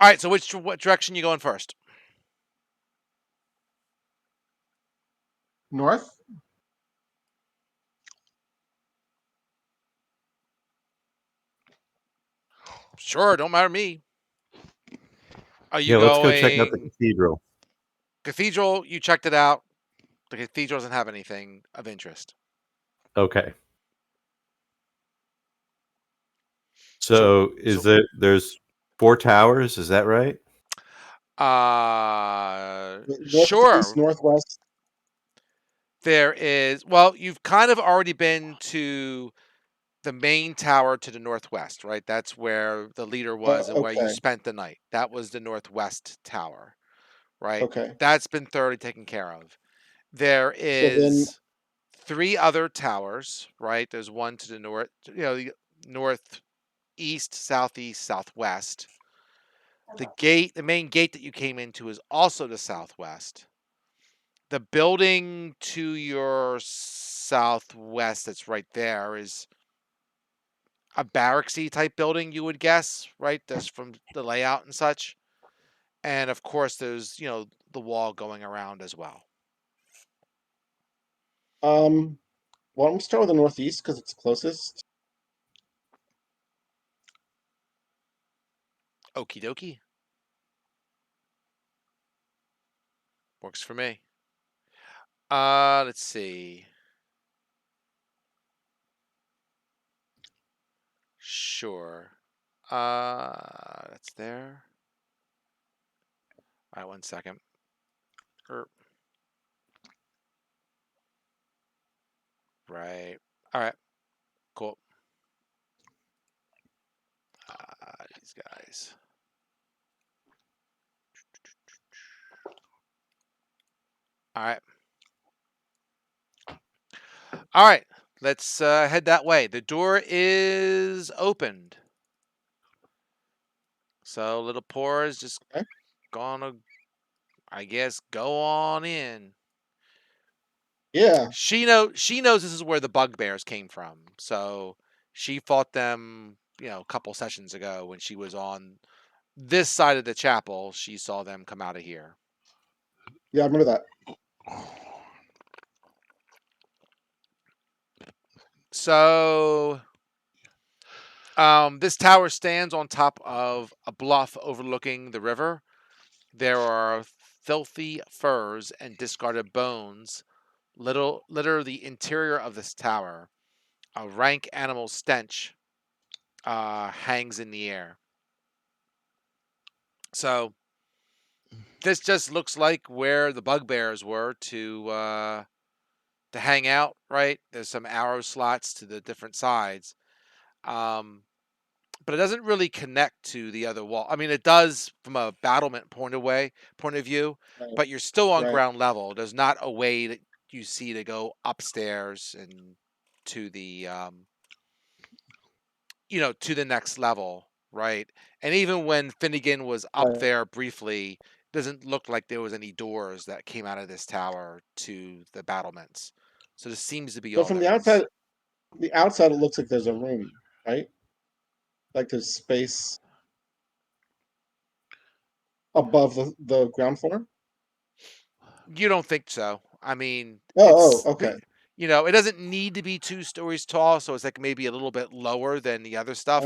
All right. So what direction you going first? North. Sure. Don't matter to me. Are you Yeah, let's going go check out the cathedral. cathedral? You checked it out. The cathedral doesn't have anything of interest. Okay. So there's 4 towers, is that right? Sure. Northeast, northwest. There is, well, you've kind of already been to the main tower to the northwest, right? That's where the leader was and where you Okay. spent the night. That was the northwest tower, right? Okay. That's been thoroughly taken care of. There So then, is 3 other towers, right? There's one to the north, the northeast, southeast, southwest. The main gate that you came into is also the southwest. The building to your southwest that's right there is a barracksy type building, you would guess, right? Just from the layout and such. And of course, there's, the wall going around as well. um, well, I'm gonna start with the northeast because it's closest. Okie dokie. Works for me. Let's see. Sure. That's there. All right, 1 second. Right. All right. Cool. These guys. All right. All right. Let's head that way. The door is opened. So little Poor is just Okay. gonna, I guess, go on in. Yeah. She knows this is where the bugbears came from. So she fought them, a couple sessions ago when she was on this side of the chapel. She saw them come out of here. Yeah, I remember that. So this tower stands on top of a bluff overlooking the river. There are filthy furs and discarded bones litter the interior of this tower. A rank animal stench hangs in the air. So this just looks like where the bugbears were to hang out, right? There's some arrow slots to the different sides. But it doesn't really connect to the other wall. I mean, it does from a battlement point of view, Right. but you're still on Right. ground level. There's not a way that you see to go upstairs and to the to the next level, right? And even when Finnegan was up Right. there briefly, it doesn't look like there was any doors that came out of this tower to the battlements. So this seems to be So all from there is. the outside, it looks like there's a room, right? Like there's space above the ground floor. You don't think so? I mean, Oh, oh, okay. it doesn't need to be 2 stories tall, so it's like maybe a little bit lower than the other stuff.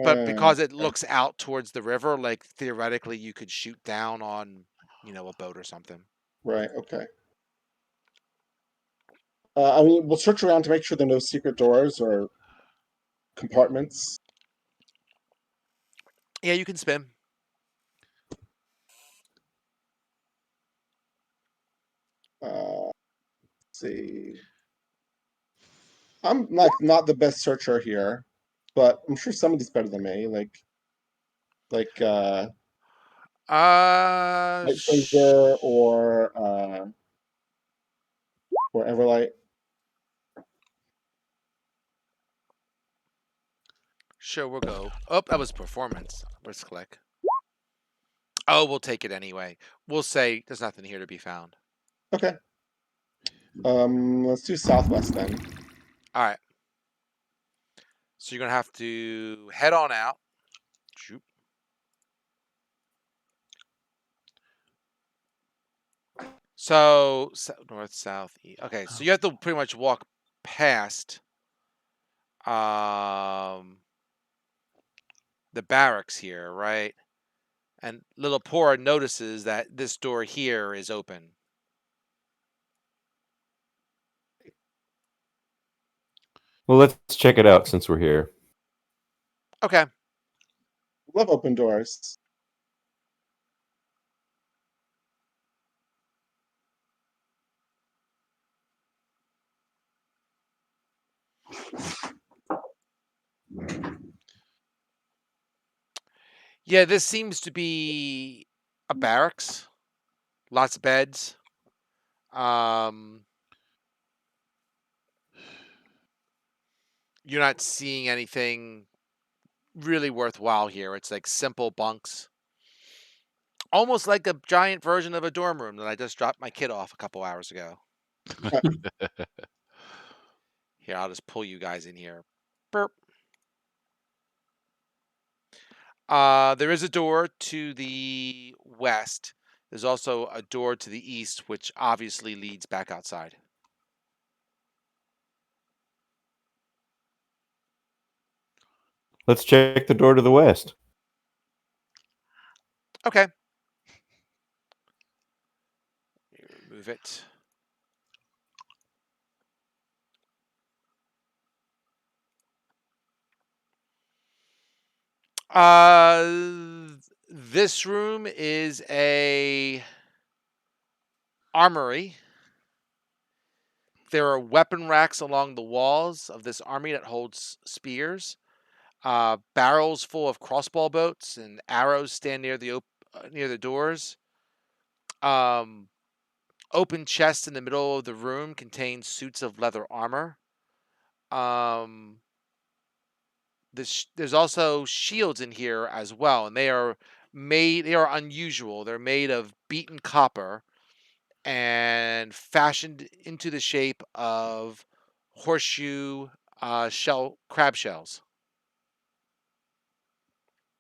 But because it Okay. looks out towards the river, like theoretically you could shoot down on, a boat or something. Right. Okay. I mean, we'll search around to make sure there are no secret doors or compartments. Yeah, you can spin. Let's see. I'm not the best searcher here, but I'm sure somebody's better than me. Like Light Sh- Fraser or Everlight. sure, we'll go. Oh, that was performance. Let's click. Oh, we'll take it anyway. We'll say there's nothing here to be found. Okay. Let's do Southwest then. All right. So you're gonna have to head on out. Shoot. So north, south, east. Okay, so you have to pretty much walk past um the barracks here, right? And little Poor notices that this door here is open. Well, let's check it out since we're here. Okay. Love open doors. Yeah, this seems to be a barracks. Lots of beds. You're not seeing anything really worthwhile here. It's like simple bunks. Almost like a giant version of a dorm room that I just dropped my kid off a couple hours ago. Here, I'll just pull you guys in here. Burp. There is a door to the west. There's also a door to the east, which obviously leads back outside. Let's check the door to the west. Okay. Remove it. This room is a armory. There are weapon racks along the walls of this army that holds spears. Barrels full of crossbow bolts and arrows stand near the doors. Open chest in the middle of the room contains suits of leather armor. There's also shields in here as well, and they are unusual. They're made of beaten copper and fashioned into the shape of horseshoe crab shells.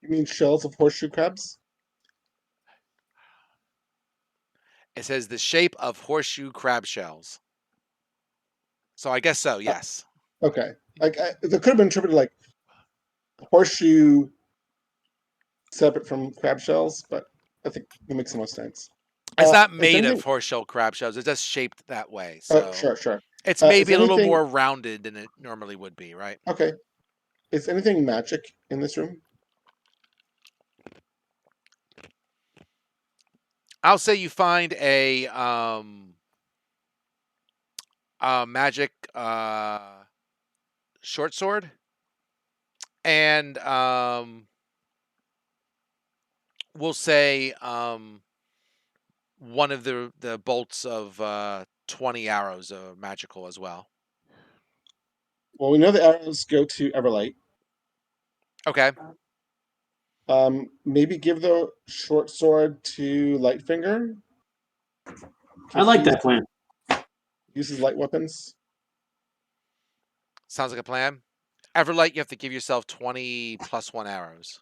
You mean shells of horseshoe crabs? It says the shape of horseshoe crab shells. So I guess so, yes. Okay. Like that could have been interpreted like horseshoe separate from crab shells, but I think it makes the most sense. It's not Is made anything? of horseshoe crab shells. It's just shaped that way. Oh, So sure, sure. it's Is maybe a little anything more rounded than it normally would be, right? okay? Is anything magic in this room? I'll say you find a magic short sword and we'll say one of the bolts of 20 arrows are magical as well. Well, we know the arrows go to Everlight. Okay. Maybe give the short sword to Lightfinger. I like that plan. Uses light weapons. Sounds like a plan. Everlight, you have to give yourself 20 plus 1 arrows.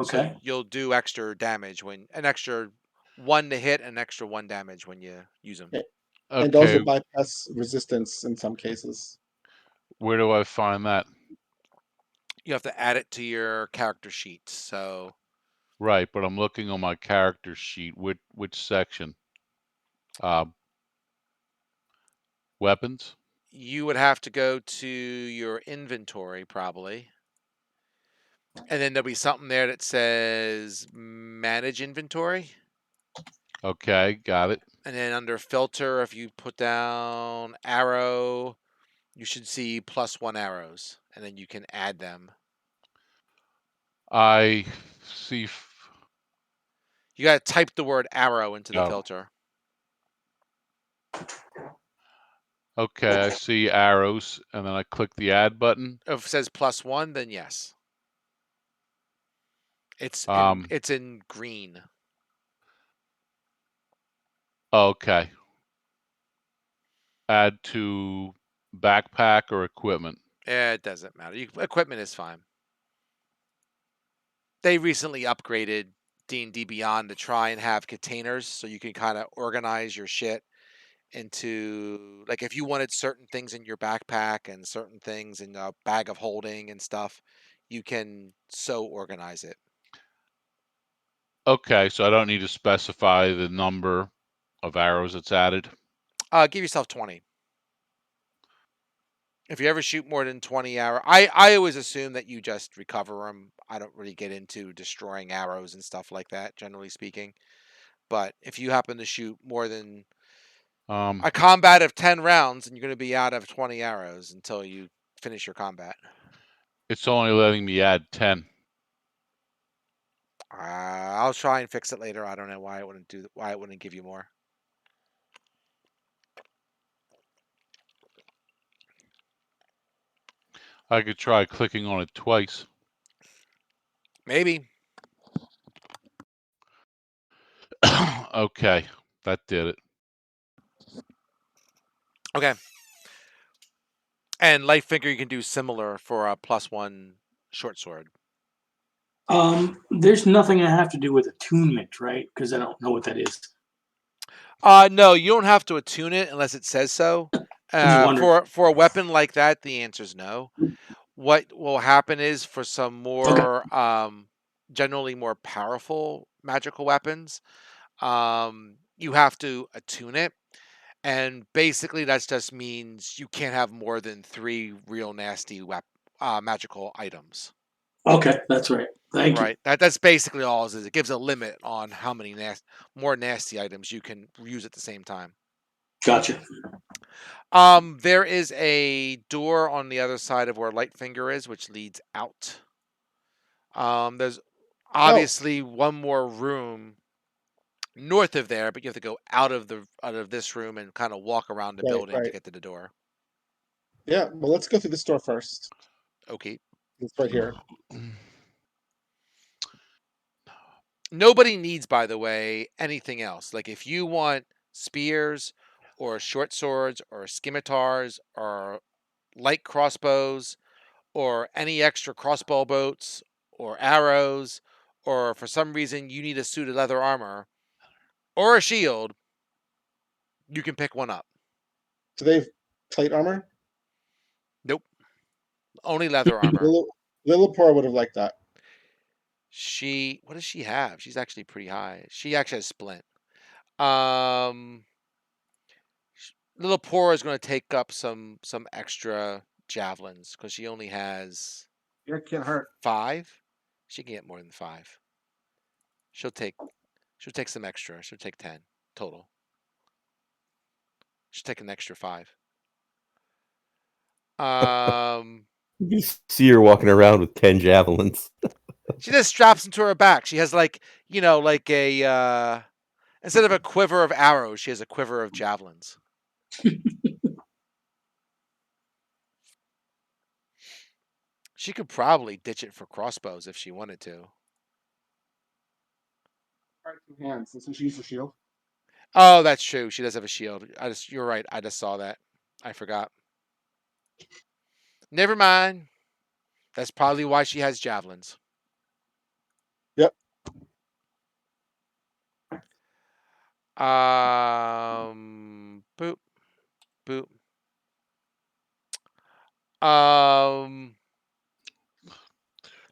So Okay. you'll do extra damage an extra 1 to hit, an extra 1 damage when you use them. Okay. And also Okay, bypass resistance in some cases. where do I find that? You have to add it to your character sheet. So Right, but I'm looking on my character sheet. Which section? Weapons? you would have to go to your inventory probably. And then there'll be something there that says manage inventory. Okay, got it. And then under filter, if you put down arrow, you should see plus 1 arrows. And then you can add them. I see. You got to type the word arrow into the Oh, filter. okay, I see arrows, and then I click the add button. If it says plus 1, then yes. It's Um, in green. okay. Add to backpack or equipment. It doesn't matter. Equipment is fine. They recently upgraded D&D Beyond to try and have containers so you can kind of organize your shit into, like, if you wanted certain things in your backpack and certain things in a bag of holding and stuff, you can so organize it. Okay, so I don't need to specify the number of arrows that's added. Give yourself 20. If you ever shoot more than 20 arrows, I always assume that you just recover them. I don't really get into destroying arrows and stuff like that, generally speaking. But if you happen to shoot more than a combat of 10 rounds, and you're going to be out of 20 arrows until you finish your combat. It's only letting me add 10. I'll try and fix it later. I don't know why it wouldn't give you more. I could try clicking on it twice. Maybe. Okay, that did it. Okay. And light finger you can do similar for a +1 short sword. There's nothing I have to do with attunement, right? Because I don't know what that is. No, you don't have to attune it unless it says so. Just wondering. For a weapon like that, the answer is no. What will happen is for some more generally more powerful magical weapons, you have to attune it. And basically that just means you can't have more than 3 real nasty magical items. Okay, that's right. Thank you. Right. That's basically all it is. It gives a limit on how many more nasty items you can use at the same time. Gotcha. There is a door on the other side of where Lightfinger is, which leads out. There's obviously one more room north of there, but you have to go out of this room and kind of walk around the building to Right. get to the door. Yeah. Well, let's go through this door first. Okay. It's right here. Nobody needs, by the way, anything else. Like if you want spears or short swords or scimitars or light crossbows or any extra crossbow bolts or arrows, or for some reason you need a suit of leather armor or a shield, you can pick one up. Do they have plate armor? Nope. Only leather armor. Lillipor would have liked that. What does she have? She's actually pretty high. She actually has splint. Little Pora is going to take up some extra javelins because she only has Yeah, can't hurt. 5. She can get more than 5. She'll take some extra. She'll take 10 total. She'll take an extra 5. You see her walking around with 10 javelins. She just straps them to her back. She has like a instead of a quiver of arrows, she has a quiver of javelins. She could probably ditch it for crossbows if she wanted to. Hands. Doesn't she use a shield? Oh, that's true. She does have a shield. You're right. I just saw that. I forgot. Never mind. That's probably why she has javelins. Yep. Boop. Boop.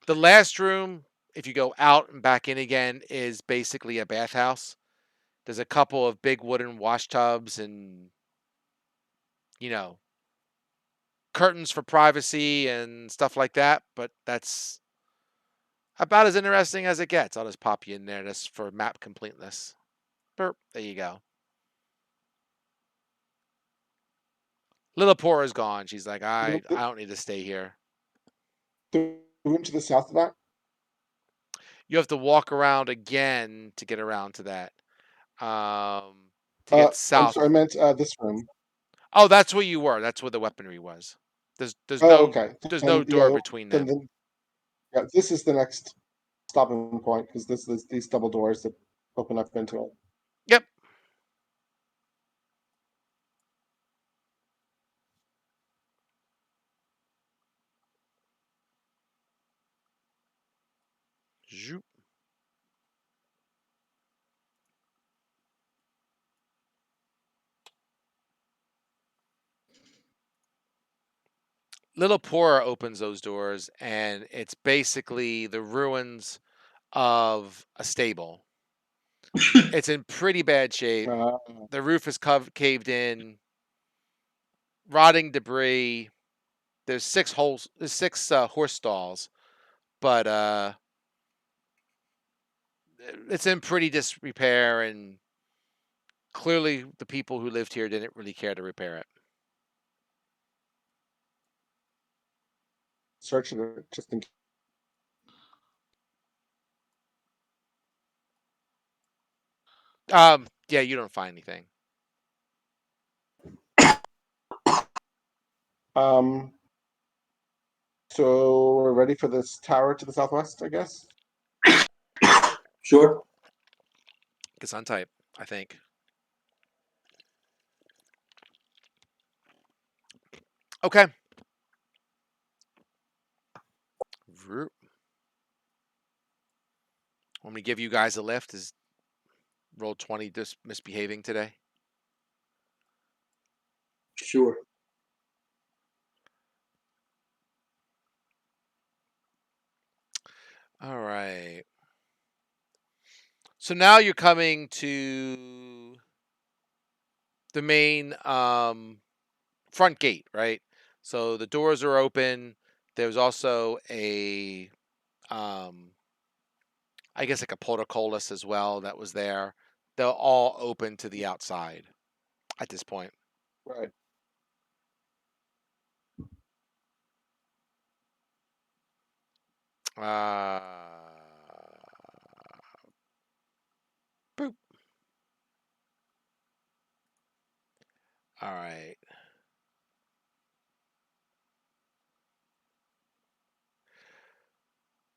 The last room, if you go out and back in again, is basically a bathhouse. There's a couple of big wooden wash tubs and, curtains for privacy and stuff like that. But that's about as interesting as it gets. I'll just pop you in there just for map completeness. Burp. There you go. Lillipora is gone. She's like, I don't need to stay here. The room to the south of that? You have to walk around again to get around to that. To get south. I'm sorry, I meant this room. Oh, that's where you were. That's where the weaponry was. There's okay. There's no door between them. Yeah, this is the next stopping point because this is these double doors that open up into it. Yep. Zoop. Little Pora opens those doors, and it's basically the ruins of a stable. It's in pretty bad shape. The roof is caved in, rotting debris. There's 6 holes. There's 6 horse stalls, but it's in pretty disrepair, and clearly the people who lived here didn't really care to repair it. search it just in case. Yeah, you don't find anything. So we're ready for this tower to the southwest, I guess. Sure. It's untype, I think. Okay. Vroom. Want me to give you guys a lift? Is roll 20 just misbehaving today? Sure. All right. So now you're coming to the main front gate, right? So the doors are open. There's also a I guess like a portcullis as well that was there. They're all open to the outside at this point. Right. Uh, boop. All right.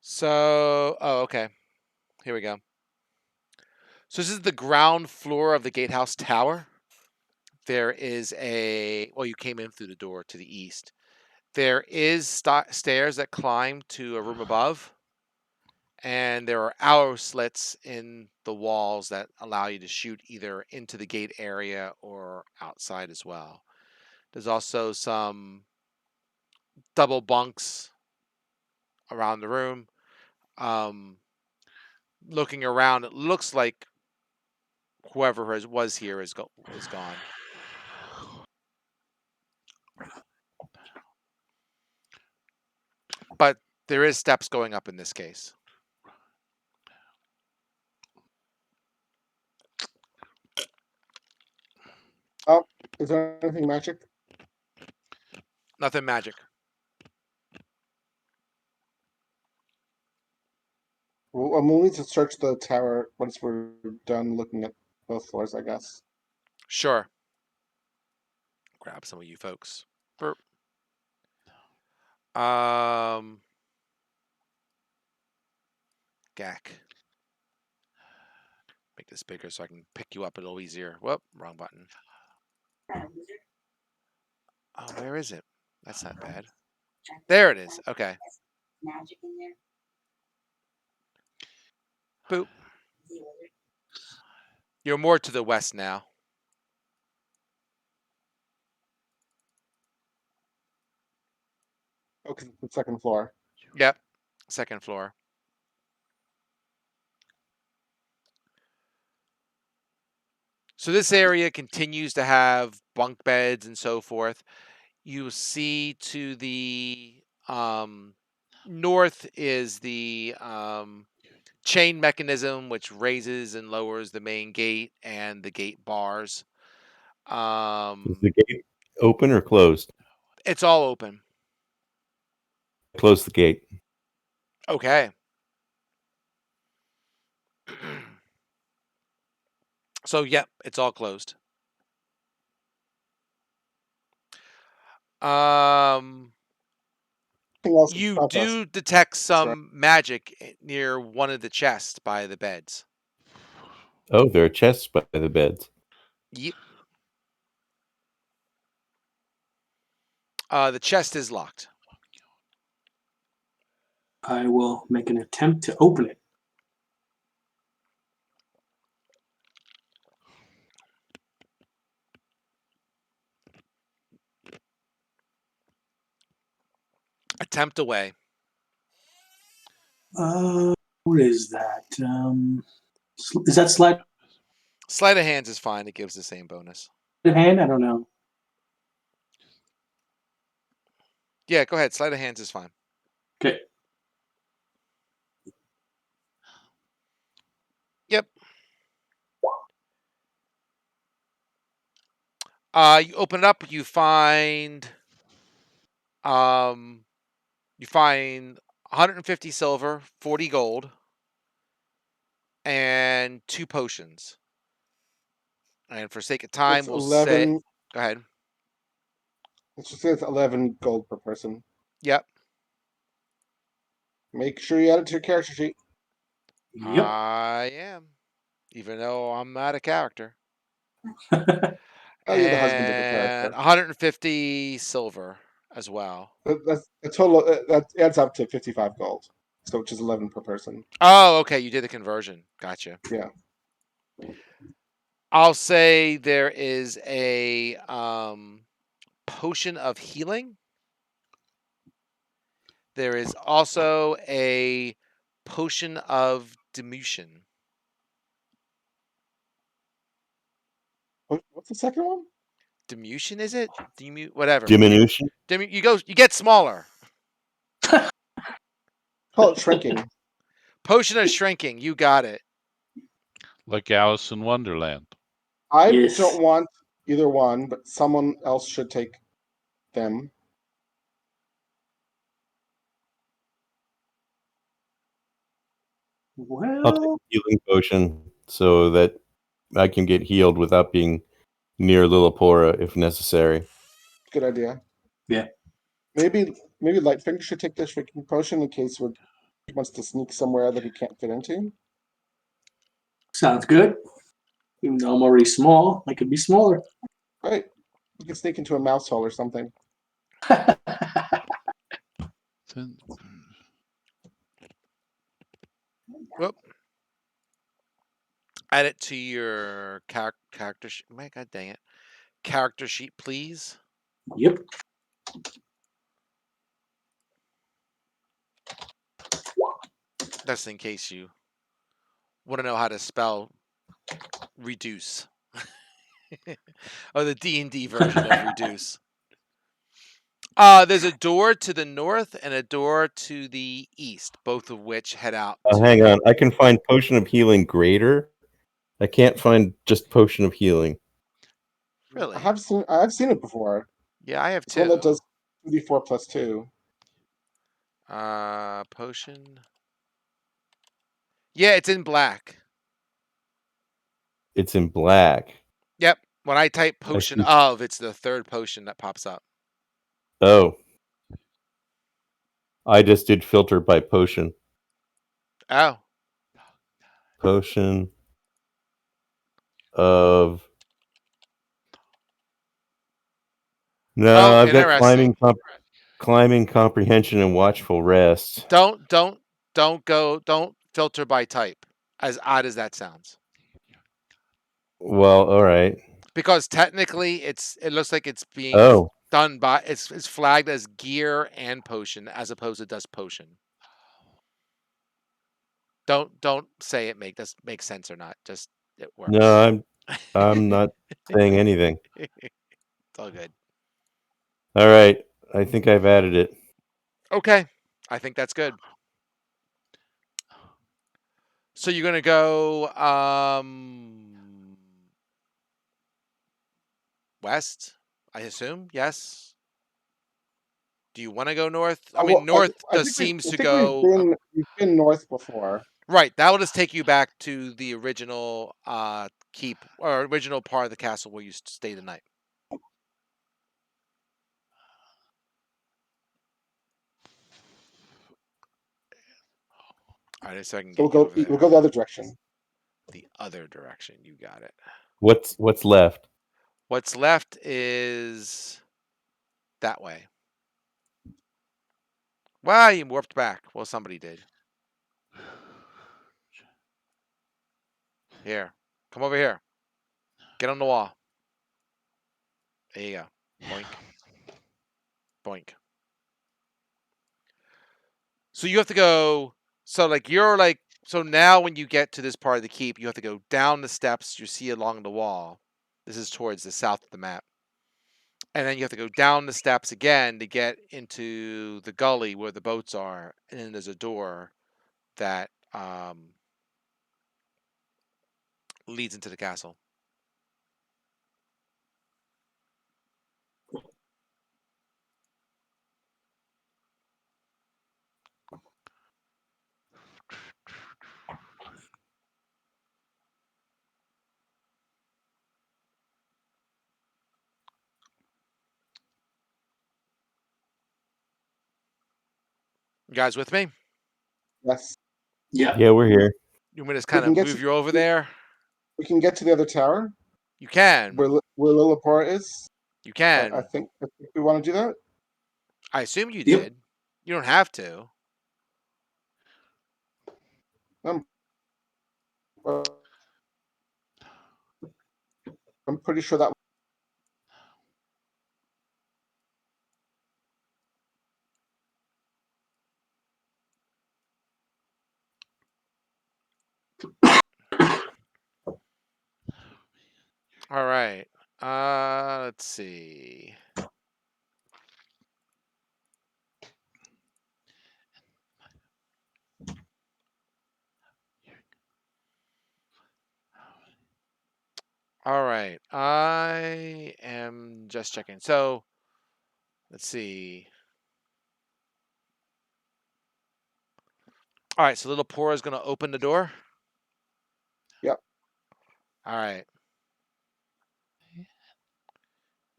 So, oh, okay. Here we go. So this is the ground floor of the gatehouse tower. There is well, you came in through the door to the east. There is stairs that climb to a room above, and there are arrow slits in the walls that allow you to shoot either into the gate area or outside as well. There's also some double bunks around the room. Looking around, it looks like whoever was here is gone. But there is steps going up in this case. Oh, is there anything magic? Nothing magic. We'll need to search the tower once we're done looking at both floors, I guess. Sure. Grab some of you folks. Burp. Gack. Make this bigger so I can pick you up a little easier. Whoop, wrong button. Oh, where is it? That's not bad. There it is. Okay. Magic in there. Boop. You're more to the west now. Okay, the second floor. Yep. Second floor. So this area continues to have bunk beds and so forth. You see to the north is the chain mechanism, which raises and lowers the main gate and the gate bars. Is the gate open or closed? It's all open. Close the gate. Okay. So, yep, it's all closed. Anything else You southwest? do detect some magic near one of the chests by the beds. Oh, there are chests by the beds. Yep. The chest is locked. I will make an attempt to open it. Attempt away. What is that? Is that sleight Sleight of hands is fine. It gives the same bonus. of hand? I don't know. Yeah, go ahead. Sleight of hands is fine. Okay. Yep. You open it up. You find You find 150 silver, 40 gold, and 2 potions. And for sake of time, It's we'll say. 11. Go ahead. Let's just say it's 11 gold per person. Yep. Make sure you add it to your character sheet. Yep. I am. Even though I'm not a character. Oh, you're the husband of the And character. 150 silver as well. That's the total. That adds up to 55 gold. So which is 11 per person. Oh, okay. You did the conversion. Gotcha. Yeah. I'll say there is a potion of healing. There is also a potion of diminution. What's the second one? Diminution, is it? Whatever. Diminution. You get smaller. Call it shrinking. Potion of shrinking. You got it. Like Alice in Wonderland. I Yes. don't want either one, but someone else should take them. I'll take Well, a healing potion so that I can get healed without being near Lillipora if necessary. Good idea. Yeah. Maybe Lightfinger should take the shrinking potion in case he wants to sneak somewhere that he can't fit into. sounds good. Even though I'm already small, I could be smaller. Right. You can sneak into a mouse hole or something. Whoop. Add it to your character sheet. My God dang it. Character sheet, please. Yep. That's in case you want to know how to spell reduce. Or the D&D version of reduce. There's a door to the north and a door to the east, both of which head out to. Hang on. I can find potion of healing greater. I can't find just potion of healing. Really? I've seen it before. Yeah, I have It's two. one that does 2d4 plus 2. Potion. Yeah, it's in black. It's in black. Yep. When I type potion see. of, it's the third potion that pops up. Oh. I just did filter by potion. Oh. Potion of... No, Oh, I've got interesting. climbing comprehension and watchful rest. Don't filter by type. As odd as that sounds. Well, all right. Because technically it looks like it's being done by it's flagged as gear and potion as opposed to just potion. Don't say it makes sense or not. Just it works. No, I'm not saying anything. It's all good. All right. I think I've added it. Okay. I think that's good. So you're gonna go west, I assume? Yes. Do you want to go north? I mean, north just seems to go. We've been north before. Right. That will just take you back to the original keep or original part of the castle where you stay the night. All right, so I can get So we'll go the other direction. The other direction. You got it. What's left? What's left is that way. Well, you warped back. Well, somebody did. Here. Come over here. Get on the wall. There you go. Boink. Boink. So you have to go. So so now when you get to this part of the keep, you have to go down the steps you see along the wall. This is towards the south of the map. And then you have to go down the steps again to get into the gully where the boats are. And then there's a door that leads into the castle. You guys with me? Yes. Yeah. Yeah, we're here. You want me to just We kind can of get move to- you over there? We can get to the other tower You can. where Lillipora is. You I can. think we want to do that. I assume you Yep. did. You don't have to. I'm pretty sure that. All right. Let's see. All right. I am just checking. So, let's see. All right. So, little Pora is going to open the door. Yep. All right.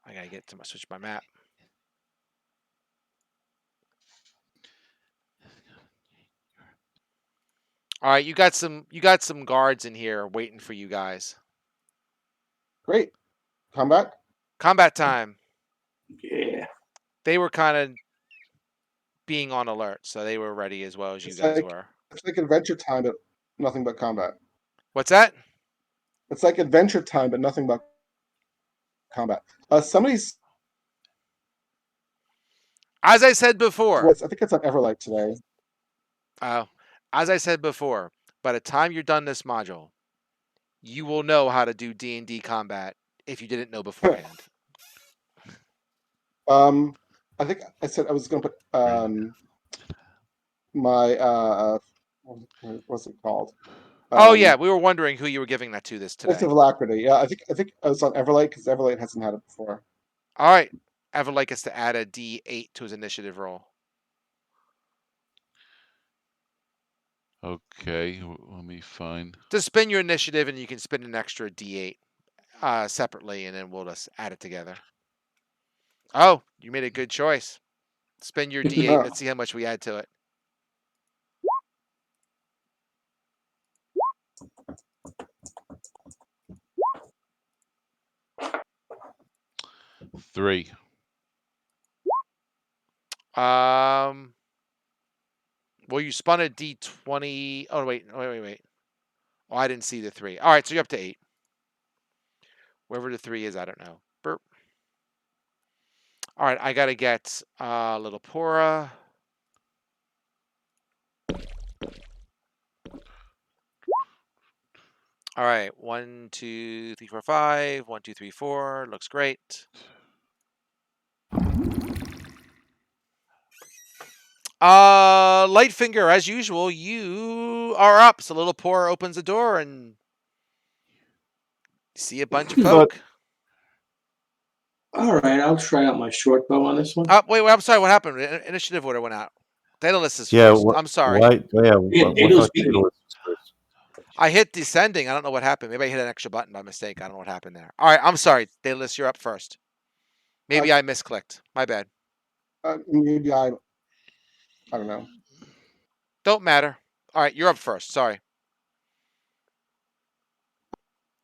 I gotta get to switch my map. All right. You got some guards in here waiting for you guys. Great. Combat. Combat time. Yeah. They were kind of being on alert, so they were ready as well as you It's guys like were. it's like Adventure Time, but nothing but combat. What's that? It's like Adventure Time, but nothing but combat. Somebody's. As I said before. I think it's on Everlight today. As I said before, by the time you're done this module, you will know how to do D&D combat if you didn't know beforehand. I think I said I was going to put my what's it called? Oh yeah, we were wondering who you were giving that to this today. Voice of Alacrity. Yeah, I think I was on Everlight because Everlight hasn't had it before. All right, Evan like us to add a D8 to his initiative roll. Okay, let me find. Just spin your initiative, and you can spin an extra D8 separately, and then we'll just add it together. Oh, you made a good choice. Spin your D8. Let's see how much we add to it. Three. Well, you spun a D20. Oh wait. Oh, I didn't see the 3. All right, so you're up to 8. Wherever the 3 is, I don't know. Burp. All right, I gotta get little Pora. All right, 1, 2, 3, 4, 5. 1, 2, 3, 4. Looks great. Lightfinger, as usual, you are up. So little Pora opens the door and see a bunch of folk. All right, I'll try out my short bow on this one. Wait, I'm sorry. What happened? Initiative order went out. Daedalus is Yeah, first. I'm sorry. Daedalus beat me. I hit descending. I don't know what happened. Maybe I hit an extra button by mistake. I don't know what happened there. All right, I'm sorry. Daedalus, you're up first. Maybe I misclicked. My bad. Maybe I don't know. Don't matter. All right, you're up first. Sorry.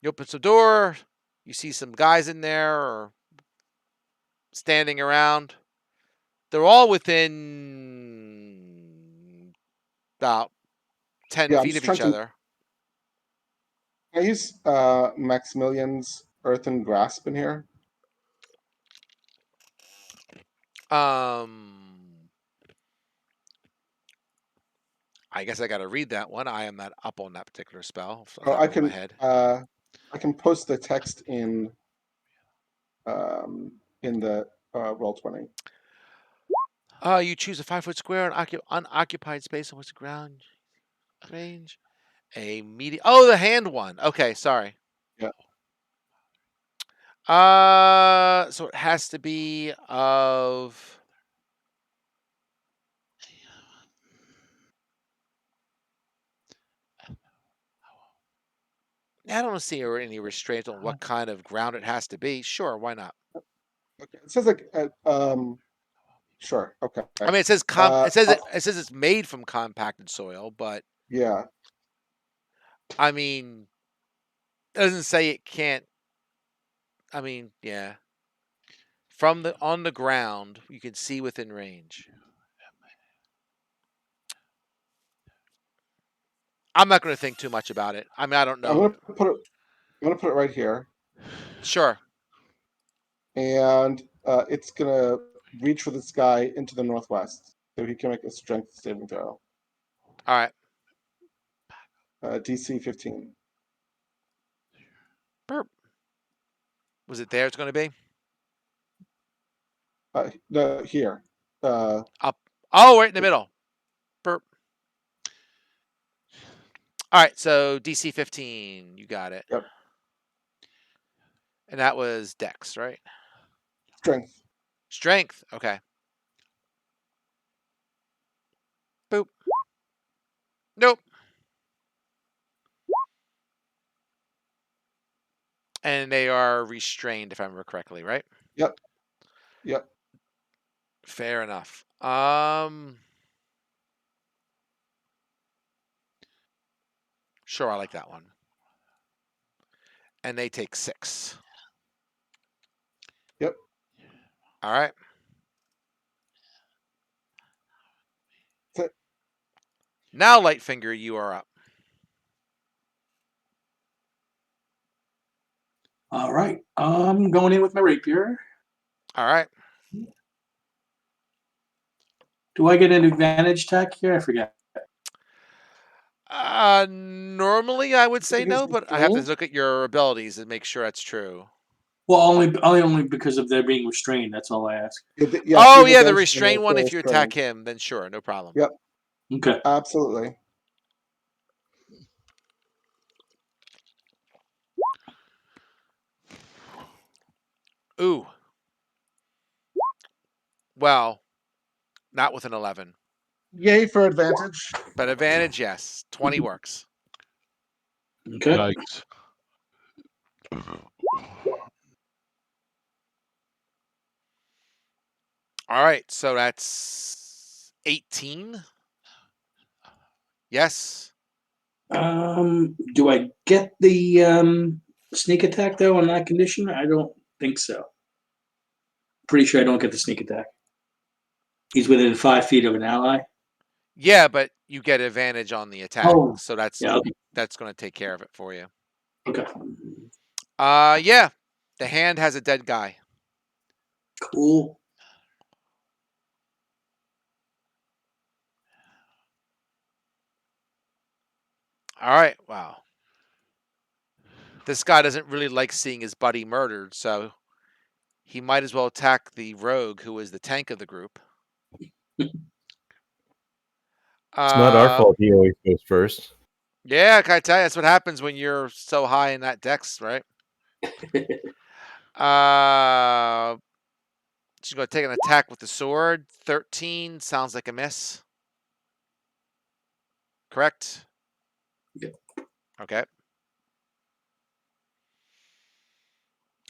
You open the door. You see some guys in there or standing around. They're all within about 10 Yeah, I'm feet just of each trying to. other. Can I use Maximilian's Earthen Grasp in here? I guess I got to read that one. I am not up on that particular spell. So Oh, top of my head. I can post the text in the Roll20. You choose a 5-foot square on unoccupied space on which the ground range. A medium. Oh, the hand one. Okay, sorry. Yeah. So it has to be of. I don't see any restraint on what kind of ground it has to be. Sure, why not? Okay. It says like Sure. Okay. I mean, it says Uh, it says it's made from compacted soil, but yeah. I mean, it doesn't say it can't. I mean, yeah. From the on the ground, you can see within range. I'm not going to think too much about it. I mean, I don't I'm know. gonna put it. I'm gonna put it right here, Sure. and it's gonna reach for this guy into the northwest, so he can make a strength saving throw. All right. DC 15. Burp. Was it there? It's going to be No, here. up. Oh, right in the middle. Burp. All right. So DC 15. You got it. Yep. And that was Dex, right? Strength. Strength. Okay. Boop. Nope. And they are restrained, if I remember correctly, right? Yep. Yep. Fair enough. Sure, I like that one. And they take 6. Yep. All right. That's it. Now, Lightfinger, you are up. All right. I'm going in with my rapier. All right. Do I get an advantage attack here? I forget. Normally I would say Because no, he's but I have to restrained? look at your abilities and make sure that's true. Well, only because of their being restrained. That's all I ask. Yes, Oh, you have yeah, the advantage on restrained if one. they're If you attack restrained. him, then sure, no problem. Yep. Okay. Absolutely. Ooh. Well, not with an 11. Yay for advantage. But advantage, yes. 20 works. Okay. Yikes. All right, so that's 18. Yes. Do I get the sneak attack though on that condition? I don't think so. Pretty sure I don't get the sneak attack. He's within 5 feet of an ally. Yeah, but you get advantage on the attack. Oh, So that's yeah. Okay. going to take care of it for you. Okay. Yeah. The hand has a dead guy. Cool. All right. Wow. This guy doesn't really like seeing his buddy murdered, so he might as well attack the rogue, who is the tank of the group. It's not our fault he always goes first. Yeah, can I tell you, that's what happens when you're so high in that dex, right? She's going to take an attack with the sword. 13 sounds like a miss. Correct? Yep. Okay.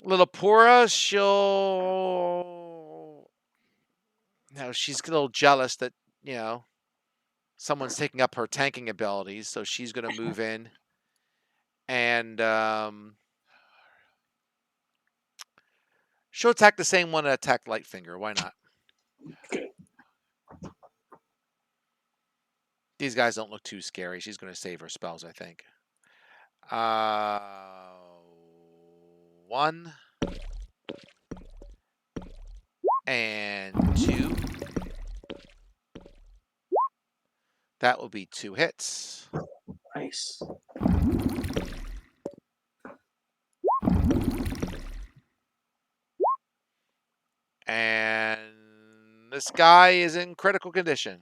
Little Pura, she's a little jealous that, someone's taking up her tanking abilities, so she's going to move in and she'll attack the same one that attacked Lightfinger. Why not? Okay. These guys don't look too scary. She's going to save her spells, I think. 1 and 2. That will be 2 hits. Nice. And this guy is in critical condition.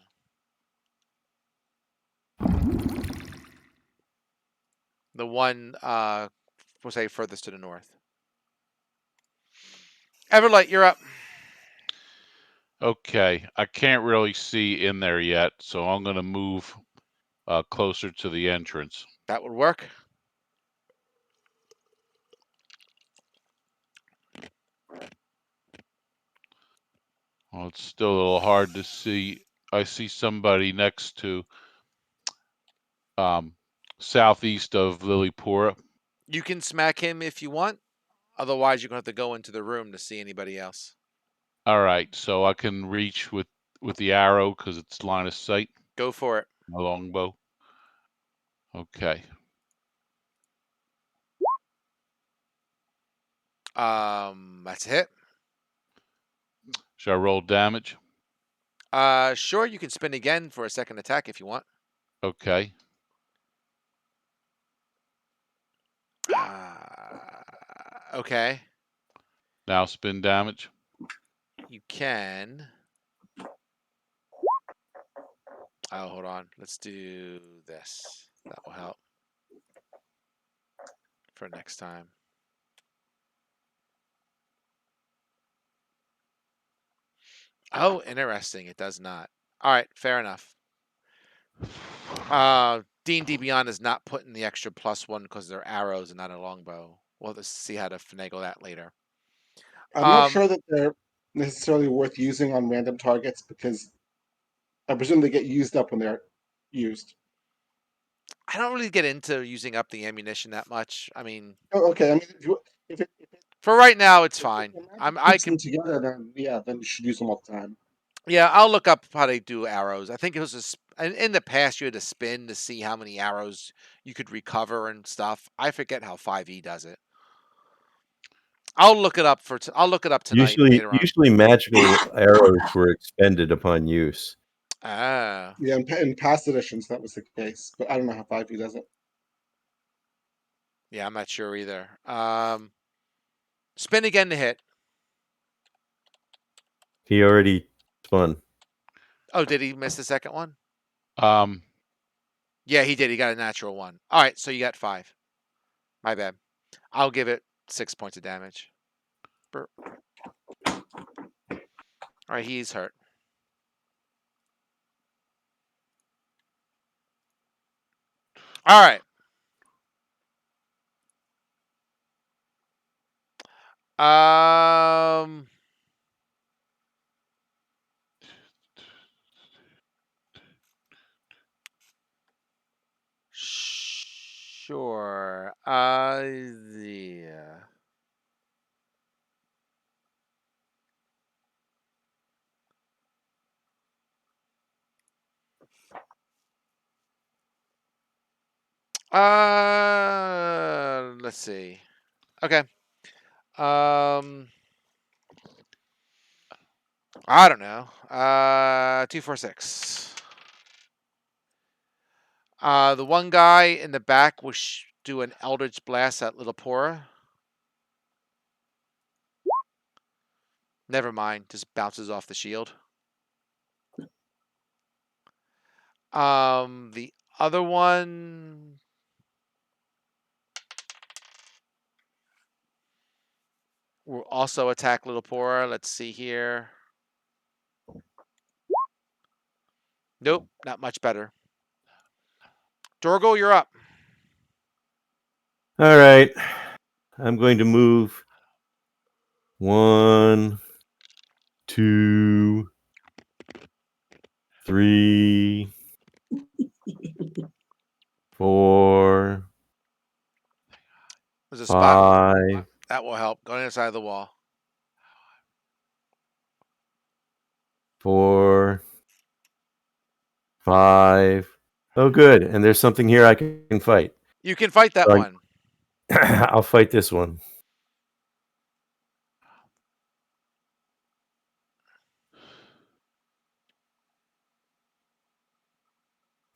The one, we'll say furthest to the north. Everlight, you're up. Okay, I can't really see in there yet, so I'm going to move closer to the entrance. That would work. Well, it's still a little hard to see. I see somebody next to southeast of Lillipora. You can smack him if you want. Otherwise, you're going to have to go into the room to see anybody else. All right, so I can reach with the arrow because it's line of sight. Go for it. My longbow. Okay. That's a hit. Should I roll damage? Sure, you can spin again for a second attack if you want. Okay. Okay. Now spin damage. You can. Oh, hold on. Let's do this. That will help for next time. Oh, interesting. It does not. All right, fair enough. D&D Beyond is not putting the extra +1 because they're arrows and not a longbow. We'll have to see how to finagle that later. I'm not sure that they're necessarily worth using on random targets because I presume they get used up when they're used. I don't really get into using up the ammunition that much. I mean, Oh, okay. I mean, if it for right now, it's if fine. the magic I keeps them can. together, then yeah, then you should use them all the time. Yeah, I'll look up how they do arrows. I think it was in the past you had to spin to see how many arrows you could recover and stuff. I forget how 5e does it. I'll look it up I'll look it up tonight later on. Usually magical arrows were expended upon use. Ah, Yeah, in past editions that was the case, but I don't know how 5e does it. yeah, I'm not sure either. Spin again to hit. He already spun. Oh, did he miss the second one? Um, Yeah, he did. He got a natural one. All right, so you got 5. My bad. I'll give it 6 points of damage. All right, he's hurt. All right. Sure. Yeah. Let's see. Okay. I don't know. 2, 4, 6. The one guy in the back will do an Eldritch Blast at Little Pora. Never mind. Just bounces off the shield. The other one will also attack Little Pora. Let's see here. Nope, not much better. Dorgo, you're up. All right. I'm going to move 1, 2, 3, 4, There's a spot 5, that will help. Go on the other side of the wall. 4, 5. Oh, good. And there's something here I can fight. You can fight that one. I'll fight this one.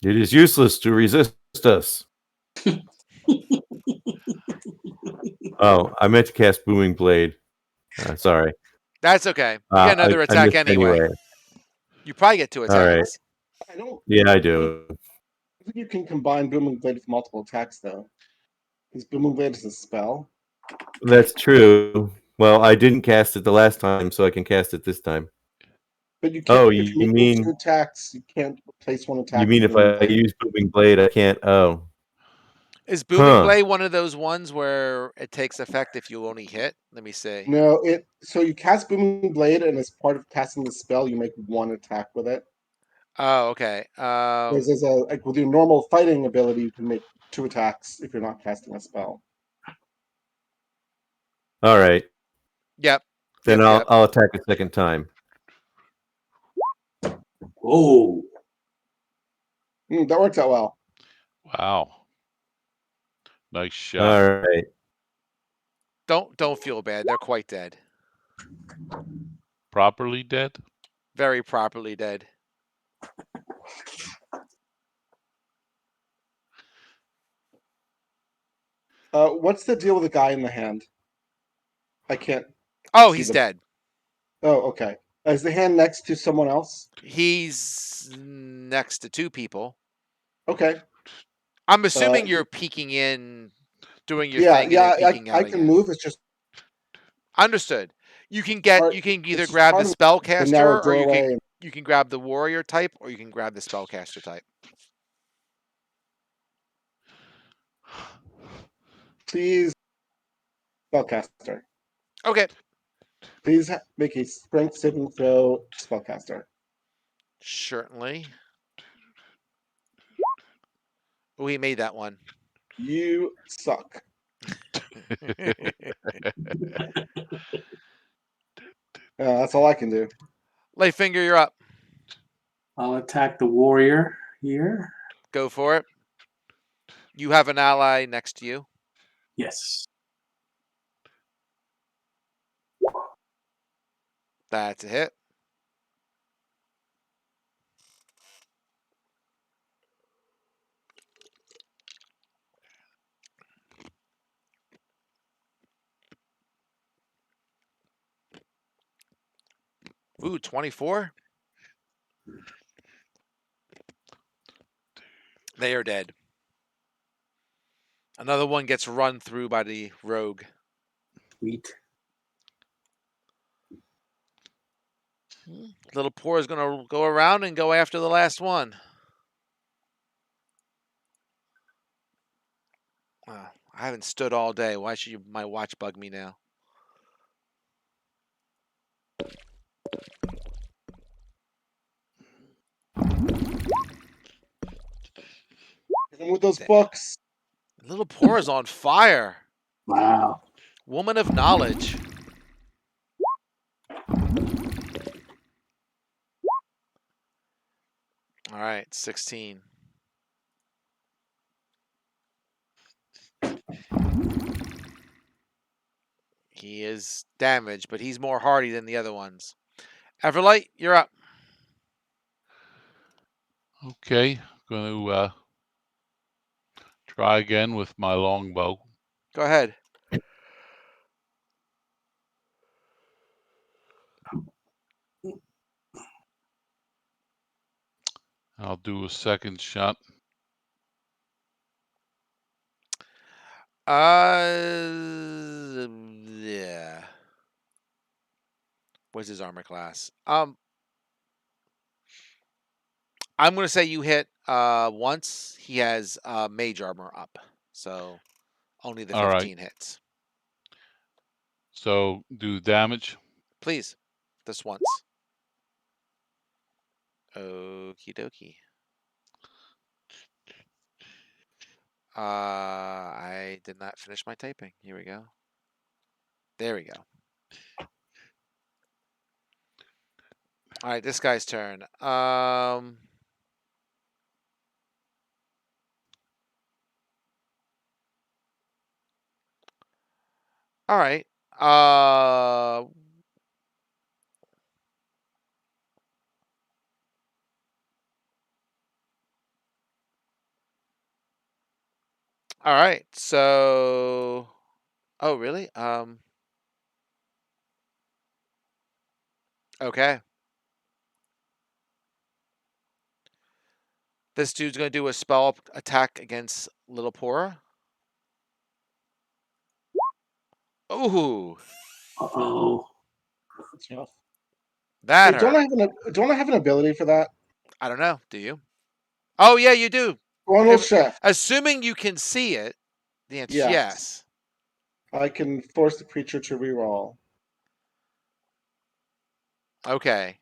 It is useless to resist us. Oh, I meant to cast Booming Blade. Sorry. That's okay. You get another I attack missed anyway. You probably get 2 All right. attacks. I don't Yeah, I do. think you can combine Booming Blade with multiple attacks though. Because Booming Blade is a spell. That's true. Well, I didn't cast it the last time, so I can cast it this time. But you can't Oh, if you you make mean 2 attacks, you can't replace one attack. you mean with if Booming I Blade. use Booming Blade, I can't? Oh, Is Booming Huh. Blade one of those ones where it takes effect if you only hit? Let me see. No, so you cast Booming Blade, and as part of casting the spell, you make one attack with it. Oh, okay. Whereas like with your normal fighting ability, you can make 2 attacks if you're not casting a spell. All right. Yep. Then Yep. I'll Yep. I'll attack a second time. Oh, That works out well. Wow. Nice shot. All right. Don't feel bad. They're quite dead. Properly dead? Very properly dead. What's the deal with the guy in the hand? I can't. Oh, see he's the- dead. Oh, okay. Is the hand next to someone else? He's next to 2 people. Okay. I'm assuming you're peeking in, doing your Yeah, thing, and then peeking I out can again. move. It's just Understood. You can either it's grab the part of the narrow spellcaster, or doorway. you can grab the warrior type, or you can grab the spellcaster type. Please, spellcaster. Okay. Please make a strength saving throw, spellcaster. Certainly. Oh, he made that one. You suck. That's all I can do. Lightfinger, you're up. I'll attack the warrior here. Go for it. You have an ally next to you. Yes. That's a hit. Ooh, 24. They are dead. Another one gets run through by the rogue. Sweet. Little Poor is going to go around and go after the last one. Wow, I haven't stood all day. Why should my watch bug me now? Hit him with those books. Little Poor is on fire. Wow. Woman of knowledge. All right, 16. He is damaged, but he's more hardy than the other ones. Everlight, you're up. Okay. Going to try again with my longbow. Go ahead. I'll do a second shot. Yeah. What's his armor class? I'm going to say you hit once. He has mage armor up, so only the All right. 15 hits. So do damage. Please, this once. Okie dokie. I did not finish my typing. Here we go. There we go. All right, this guy's turn. All right. All right. So, oh really? Okay. This dude's gonna do a spell attack against Little Pora. Ooh, Uh-oh. That's rough. that Hey, don't hurt. I have an ability for that? I don't know. Do you? Oh yeah, you do. Chronal shift. Assuming you can see it, The answer is Yes. yes. I can force the creature to reroll. Okay.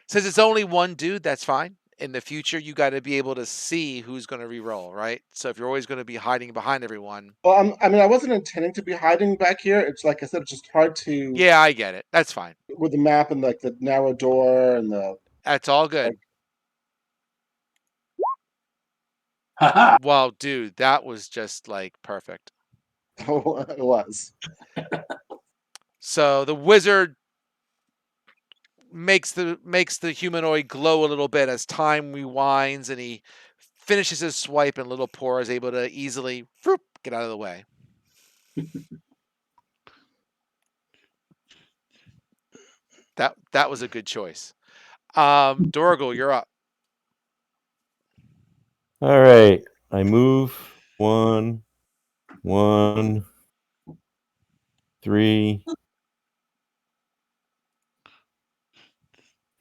Since it's only one dude, that's fine. In the future, you got to be able to see who's going to re-roll, right? So if you're always going to be hiding behind everyone. Well, I mean, I wasn't intending to be hiding back here. It's like I said, it's just hard to. Yeah, I get it. That's fine. With the map and like the narrow door and the. That's all good. Haha. Well, dude, that was just like perfect. It was. So the wizard makes the humanoid glow a little bit as time rewinds, and he finishes his swipe, and little Poor is able to easily get out of the way. That was a good choice. Dorgal, you're up. All right. I move 1, 1, 3,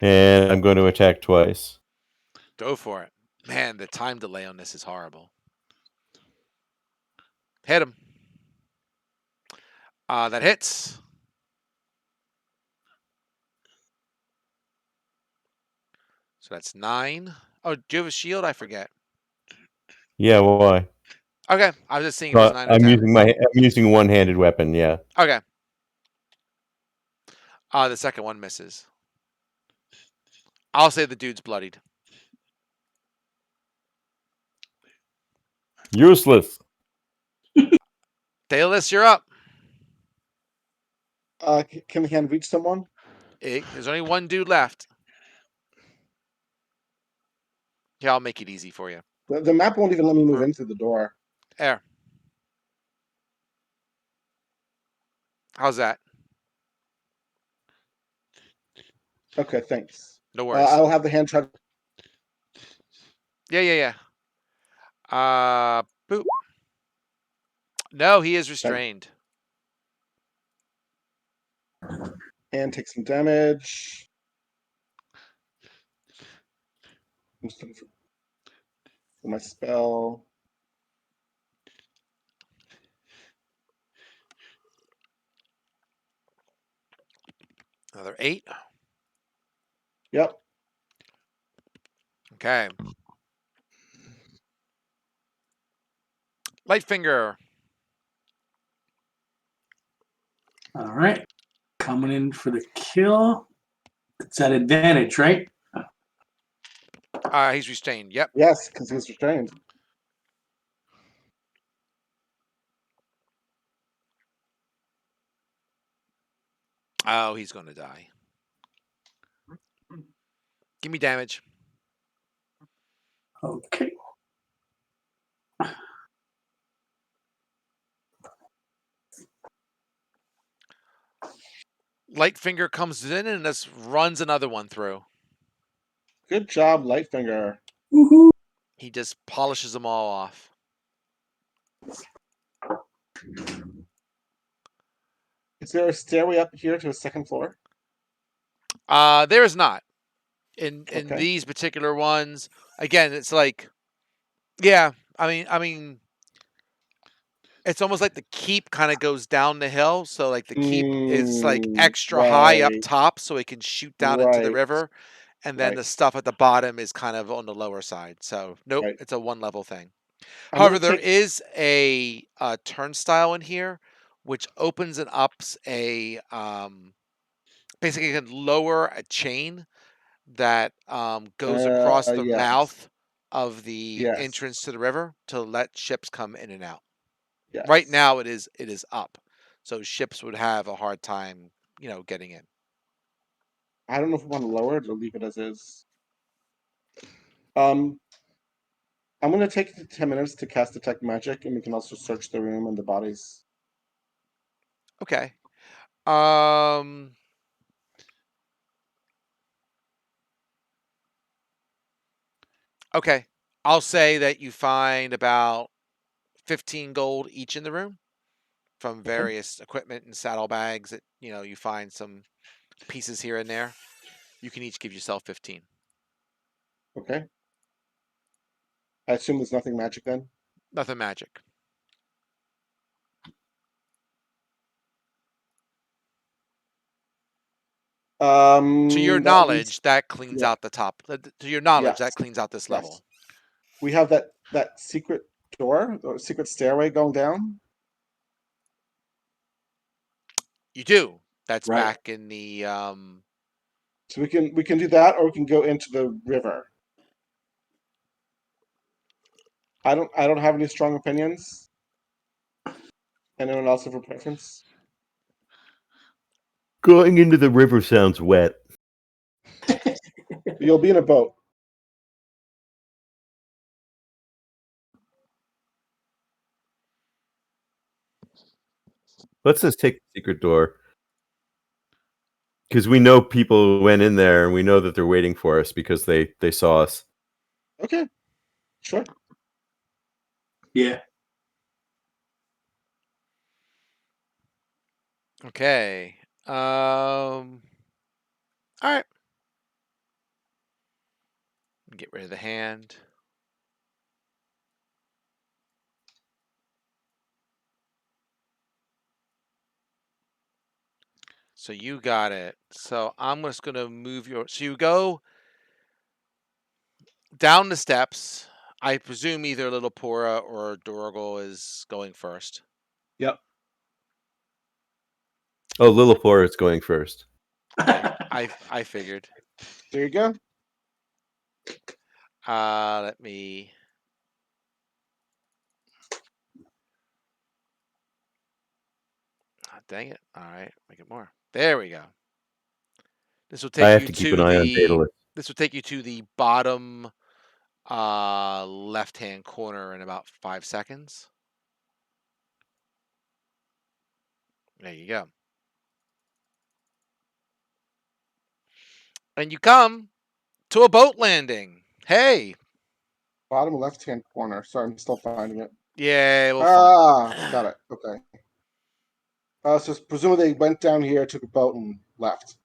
and I'm going to attack twice. Go for it. Man, the time delay on this is horrible. Hit him. That hits. So that's 9. Oh, do you have a shield? I forget. Yeah, why? Okay, I was just seeing if it was 9 or 10. I'm using a one-handed weapon. Yeah. Okay. The second one misses. I'll say the dude's bloodied. Useless. Daedalus, you're up. Can the hand reach someone? There's only one dude left. Yeah, I'll make it easy for you. The map won't even let me move in through the door. There. How's that? Okay, thanks. No worries. I'll have the hand try. Yeah. Boop. No, he is restrained. And take some damage. I'm just looking for my spell. Another 8. Yep. Okay. Lightfinger. All right. Coming in for the kill. It's at advantage, right? He's restrained. Yep. Yes, because he's restrained. Oh, he's going to die. Give me damage. Okay. Lightfinger comes in and just runs another one through. Good job, Lightfinger. Woohoo. He just polishes them all off. Is there a stairway up here to a second floor? There is not. In Okay. these particular ones, again, it's like, yeah. I mean, it's almost like the keep kind of goes down the hill. So like the keep is like extra high up Right. top, so it can shoot down into the Right. river, and then Right. the stuff at the bottom is kind of on the lower side. So nope, Right. it's a one level thing. I'm However, gonna there take. is a turnstile in here, which opens and ups a basically you can lower a chain that goes across the Yes. mouth of the Yes. entrance to the river to let ships come in and out. Yes. Right now, it is up, so ships would have a hard time, getting in. I don't know if we want to lower it or leave it as is. I'm gonna take the 10 minutes to cast Detect Magic, and we can also search the room and the bodies. Okay. Um. Okay. I'll say that you find about 15 gold each in the room from Okay. various equipment and saddlebags. That you find some pieces here and there. You can each give yourself 15. Okay. I assume there's nothing magic then. Nothing magic. To your That leads. knowledge, that cleans Yeah. out the top. To your knowledge, Yes. that cleans out this Yes. level. We have that secret door or secret stairway going down. You do. That's Right. back in the So we can do that, or we can go into the river. I don't have any strong opinions. Anyone else have a preference? Going into the river sounds wet. You'll be in a boat. Let's just take the secret door. Because we know people went in there and we know that they're waiting for us because they saw us. Okay. Sure. Yeah. Okay. All right. Get rid of the hand. So you got it. So I'm just going to move your... So you go down the steps. I presume either Little Pora or Dorgal is going first. Yep. Oh, Lillipore is going first. I figured. There you go. Let me... dang it. All right. Make it more. There we go. This will I take have you to keep to an eye on the... Daedalus. This will take you to the bottom left-hand corner in about 5 seconds. There you go. And you come to a boat landing. Hey. Bottom left-hand corner. Sorry, I'm still finding it. Yeah, we'll find. Got it. Okay. So presumably they went down here, took a boat, and left.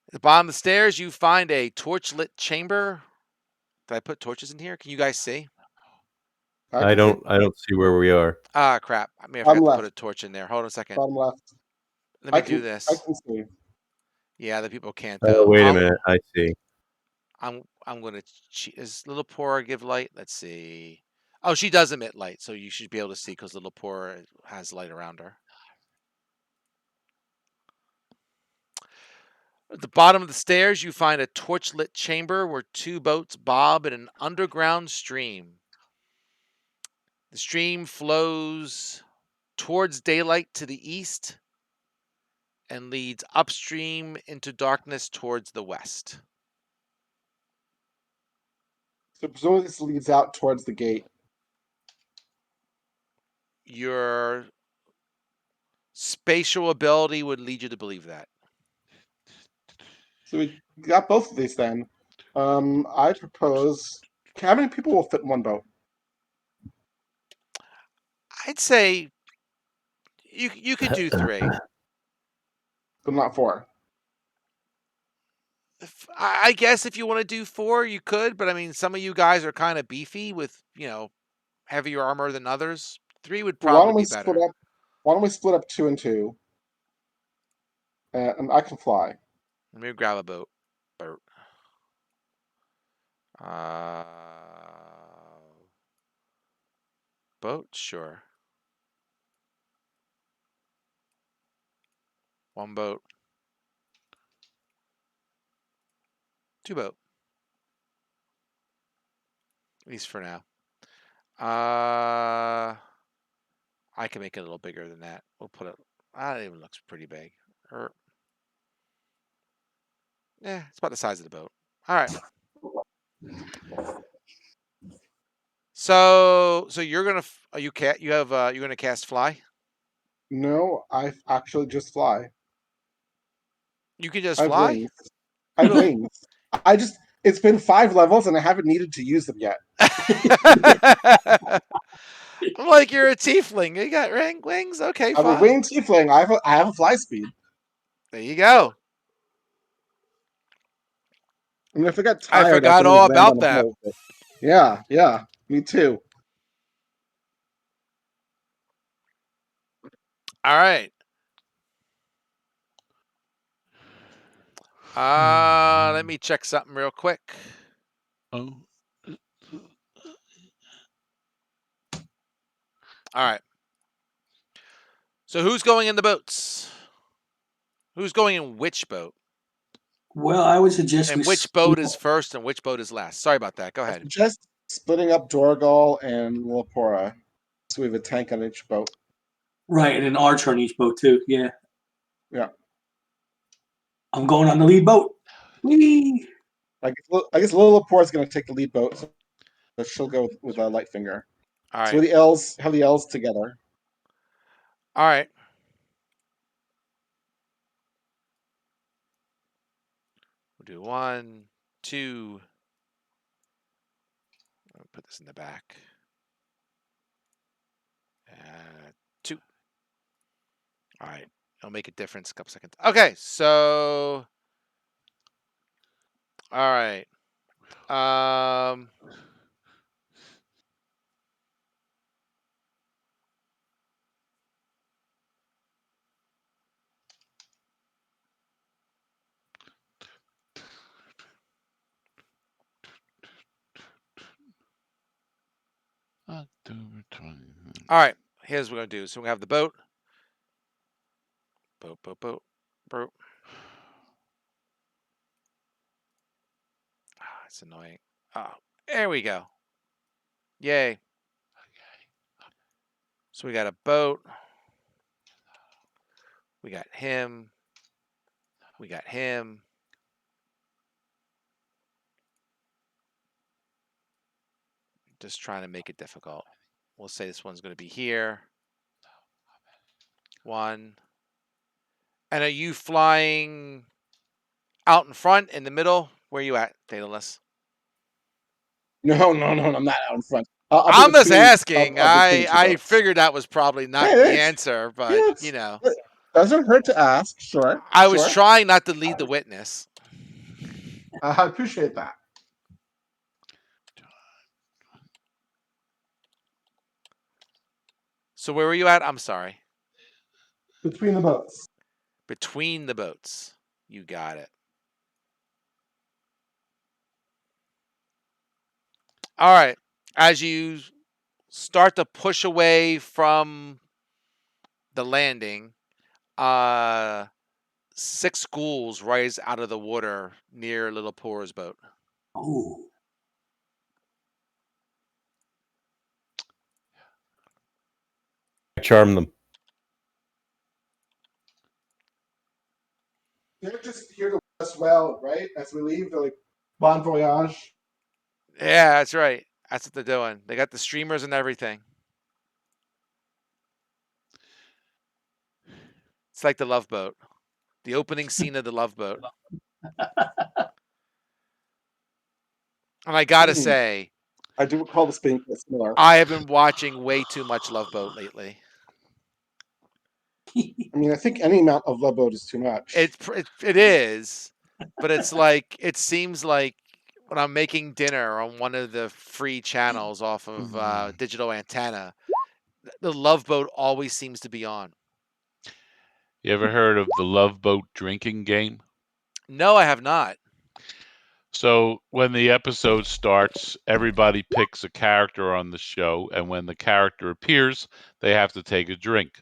At the bottom of the stairs, you find a torch-lit chamber. Did I put torches in here? Can you guys see? I don't see where we are. Ah, crap. I may have Bottom forgot to put a left. torch in there. Hold on a second. Bottom left. Let me do I this. can see. Yeah, the people can't Oh, though. wait a minute. I see. I'm gonna cheat. Is Little Pora give light? Let's see. Oh, she does emit light, so you should be able to see because Little Pora has light around her. At the bottom of the stairs, you find a torch-lit chamber where 2 boats bob in an underground stream. The stream flows towards daylight to the east and leads upstream into darkness towards the west. So presumably this leads out towards the gate. Your spatial ability would lead you to believe that. So we got both of these then. I propose. How many people will fit in one boat? I'd say you could do 3. But not 4. I guess if you want to do 4, you could, but I mean, some of you guys are kind of beefy with, heavier armor than others. 3 would Why don't probably we be split better. up? Why don't we split up 2 and 2? And I can fly. Let me grab a boat. Boat, sure. 1 boat. 2 boat. At least for now. I can make it a little bigger than that. We'll put it. It even looks pretty big. Yeah, it's about the size of the boat. All right. So you're gonna you're gonna cast fly. No, I actually just fly. You can just I have fly. wings. I have Really? wings. It's been 5 levels and I haven't needed to use them yet. I'm like, you're a tiefling. You got wings. Okay, I'm a fine. winged tiefling. I have a fly speed. There you go. I mean, if I get I tired, I forgot can all always land about on a that. boat. But yeah, me too. All right. Let me check something real quick. Oh, All right. So who's going in the boats? Who's going in which boat? Well, I would suggest we And which boat is first and which boat is last? Sorry about that. Go I ahead. suggest splitting up Dorgal and Lapora, so we have a tank on each boat. right, and an archer on each boat too. Yeah. Yeah. I'm going on the lead boat. Whee! I guess Lil Lapora is going to take the lead boat, so she'll go with a Lightfinger. All So right. the L's have the L's together. All right. We'll do 1, 2. I'll put this in the back. 2. All right. It'll make a difference. A couple seconds. Okay. So. All right. October 20. All right. Here's what we're going to do. So we have the boat. Boat. Ah, it's annoying. Oh, there we go. Yay. So we got a boat. We got him. We got him. Just trying to make it difficult. We'll say this one's going to be here. 1. And are you flying out in front, in the middle? Where are you at, Daedalus? No, I'm not out in front. I'll be I'm just between, asking. between two I boats. figured that was probably not Hey, the answer, but you know. it doesn't hurt to ask. Sure, I was sure. trying not to lead the witness. I appreciate that. So where were you at? I'm sorry. Between the boats. Between the boats. You got it. All right. As you start to push away from the landing, 6 schools rise out of the water near Little Poor's boat. Oh. Charm them. They're just here to wish us well, right? As we leave, they're like, bon voyage. Yeah, that's right. That's what they're doing. They got the streamers and everything. It's like the Love Boat. The opening scene of the Love Boat. And I gotta say, I do recall this being similar. I have been watching way too much Love Boat lately. I mean, I think any amount of Love Boat is too much. It is, but it's like it seems like when I'm making dinner on one of the free channels off of digital antenna, the Love Boat always seems to be on. You ever heard of the Love Boat drinking game? No, I have not. So when the episode starts, everybody picks a character on the show, and when the character appears, they have to take a drink.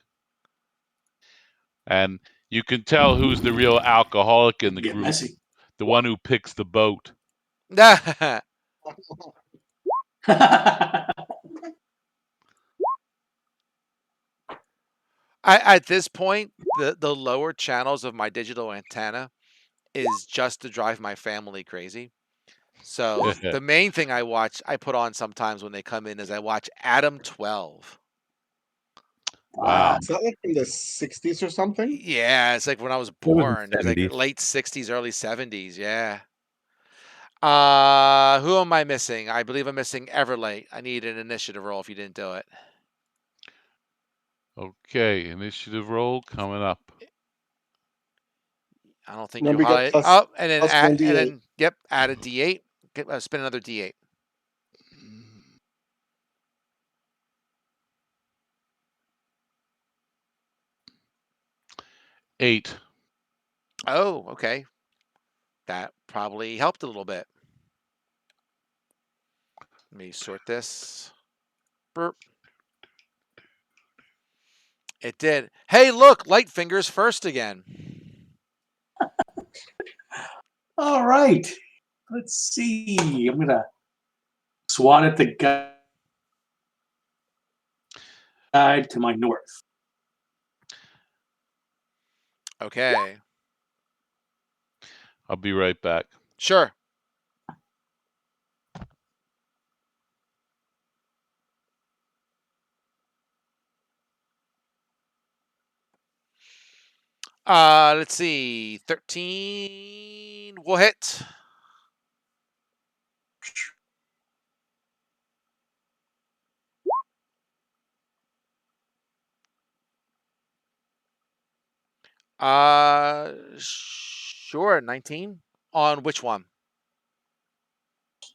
And you can tell who's the real alcoholic in the Get group, messy. the one who picks the boat. At this point, the lower channels of my digital antenna is just to drive my family crazy. So the main thing I put on sometimes when they come in is I watch Adam 12. Wow. Is that like from the 60s or something? Yeah, it's like when I was It was in born. It was like 70s. late 60s, early 70s. Yeah. Who am I missing? I believe I'm missing Everlate. I need an initiative roll if you didn't do it. Okay, initiative roll coming up. I don't think Remember, you'll you get hide. plus, Oh, and then plus one D8. yep, add a D8. Spin another D8. 8. Oh, okay. That probably helped a little bit. Let me sort this. Burp. It did. Hey, look, light fingers first again. All right. Let's see. I'm gonna swat at the guy to my north. Okay. I'll be right back. Sure. Let's see. 13 will hit. Sure. 19 on which one?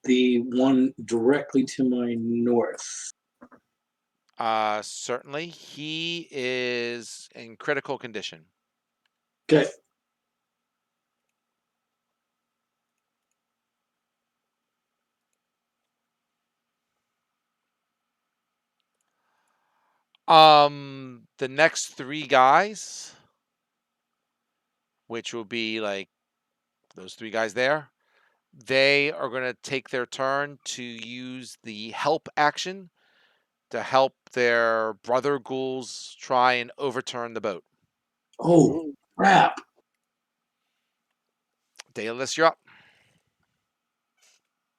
The one directly to my north. Certainly. He is in critical condition. Okay. The next 3 guys, which will be like those 3 guys there, they are going to take their turn to use the help action to help their brother ghouls try and overturn the boat. Oh, Ooh. crap. Daedalus, you're up.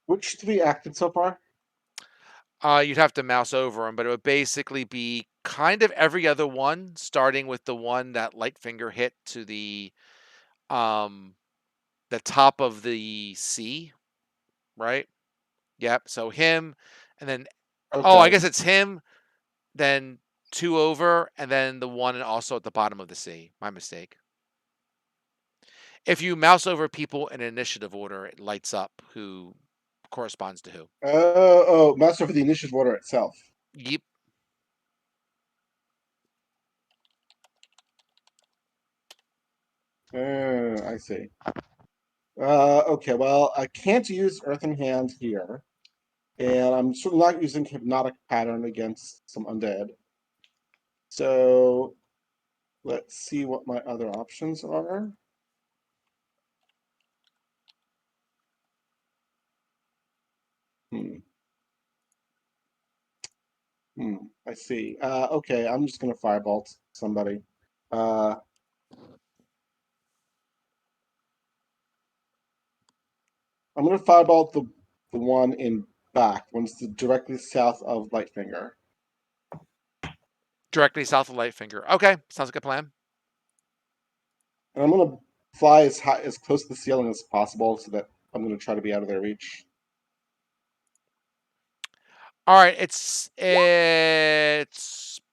Which 3 acted so far? You'd have to mouse over them, but it would basically be kind of every other one, starting with the one that Lightfinger hit to the top of the sea, right? Yep. So him, and then oh, I Okay. guess it's him, then 2 over, and then the one and also at the bottom of the sea. My mistake. If you mouse over people in initiative order, it lights up who corresponds to who. Master for the initiative order itself. Yep. I see. Okay, well, I can't use Earthen Hand here, and I'm certainly not using Hypnotic Pattern against some undead. So let's see what my other options are. Hmm. I see. Okay, I'm just gonna firebolt somebody. Uh, I'm gonna firebolt the one in back, one's directly south of Lightfinger. Directly south of Lightfinger. Okay, sounds like a plan. And I'm gonna fly as high, as close to the ceiling as possible, so that I'm gonna try to be out of their reach. All right, it's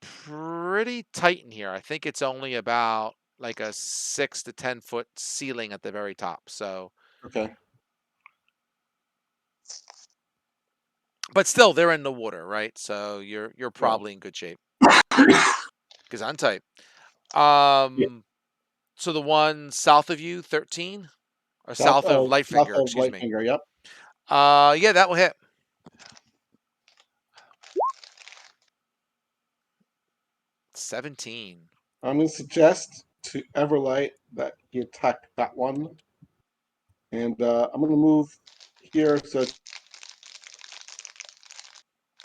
pretty tight in here. I think it's only about like a 6 to 10 foot ceiling at the very top. So, Okay. but still, they're in the water, right? So you're Yeah. probably in good shape because I'm tight. Yeah. So the one south of you, 13, or South south of of Lightfinger, excuse me. Lightfinger. Yep. Yeah, that will hit. 17. I'm gonna suggest to Everlight that he attack that one, and I'm gonna move here, so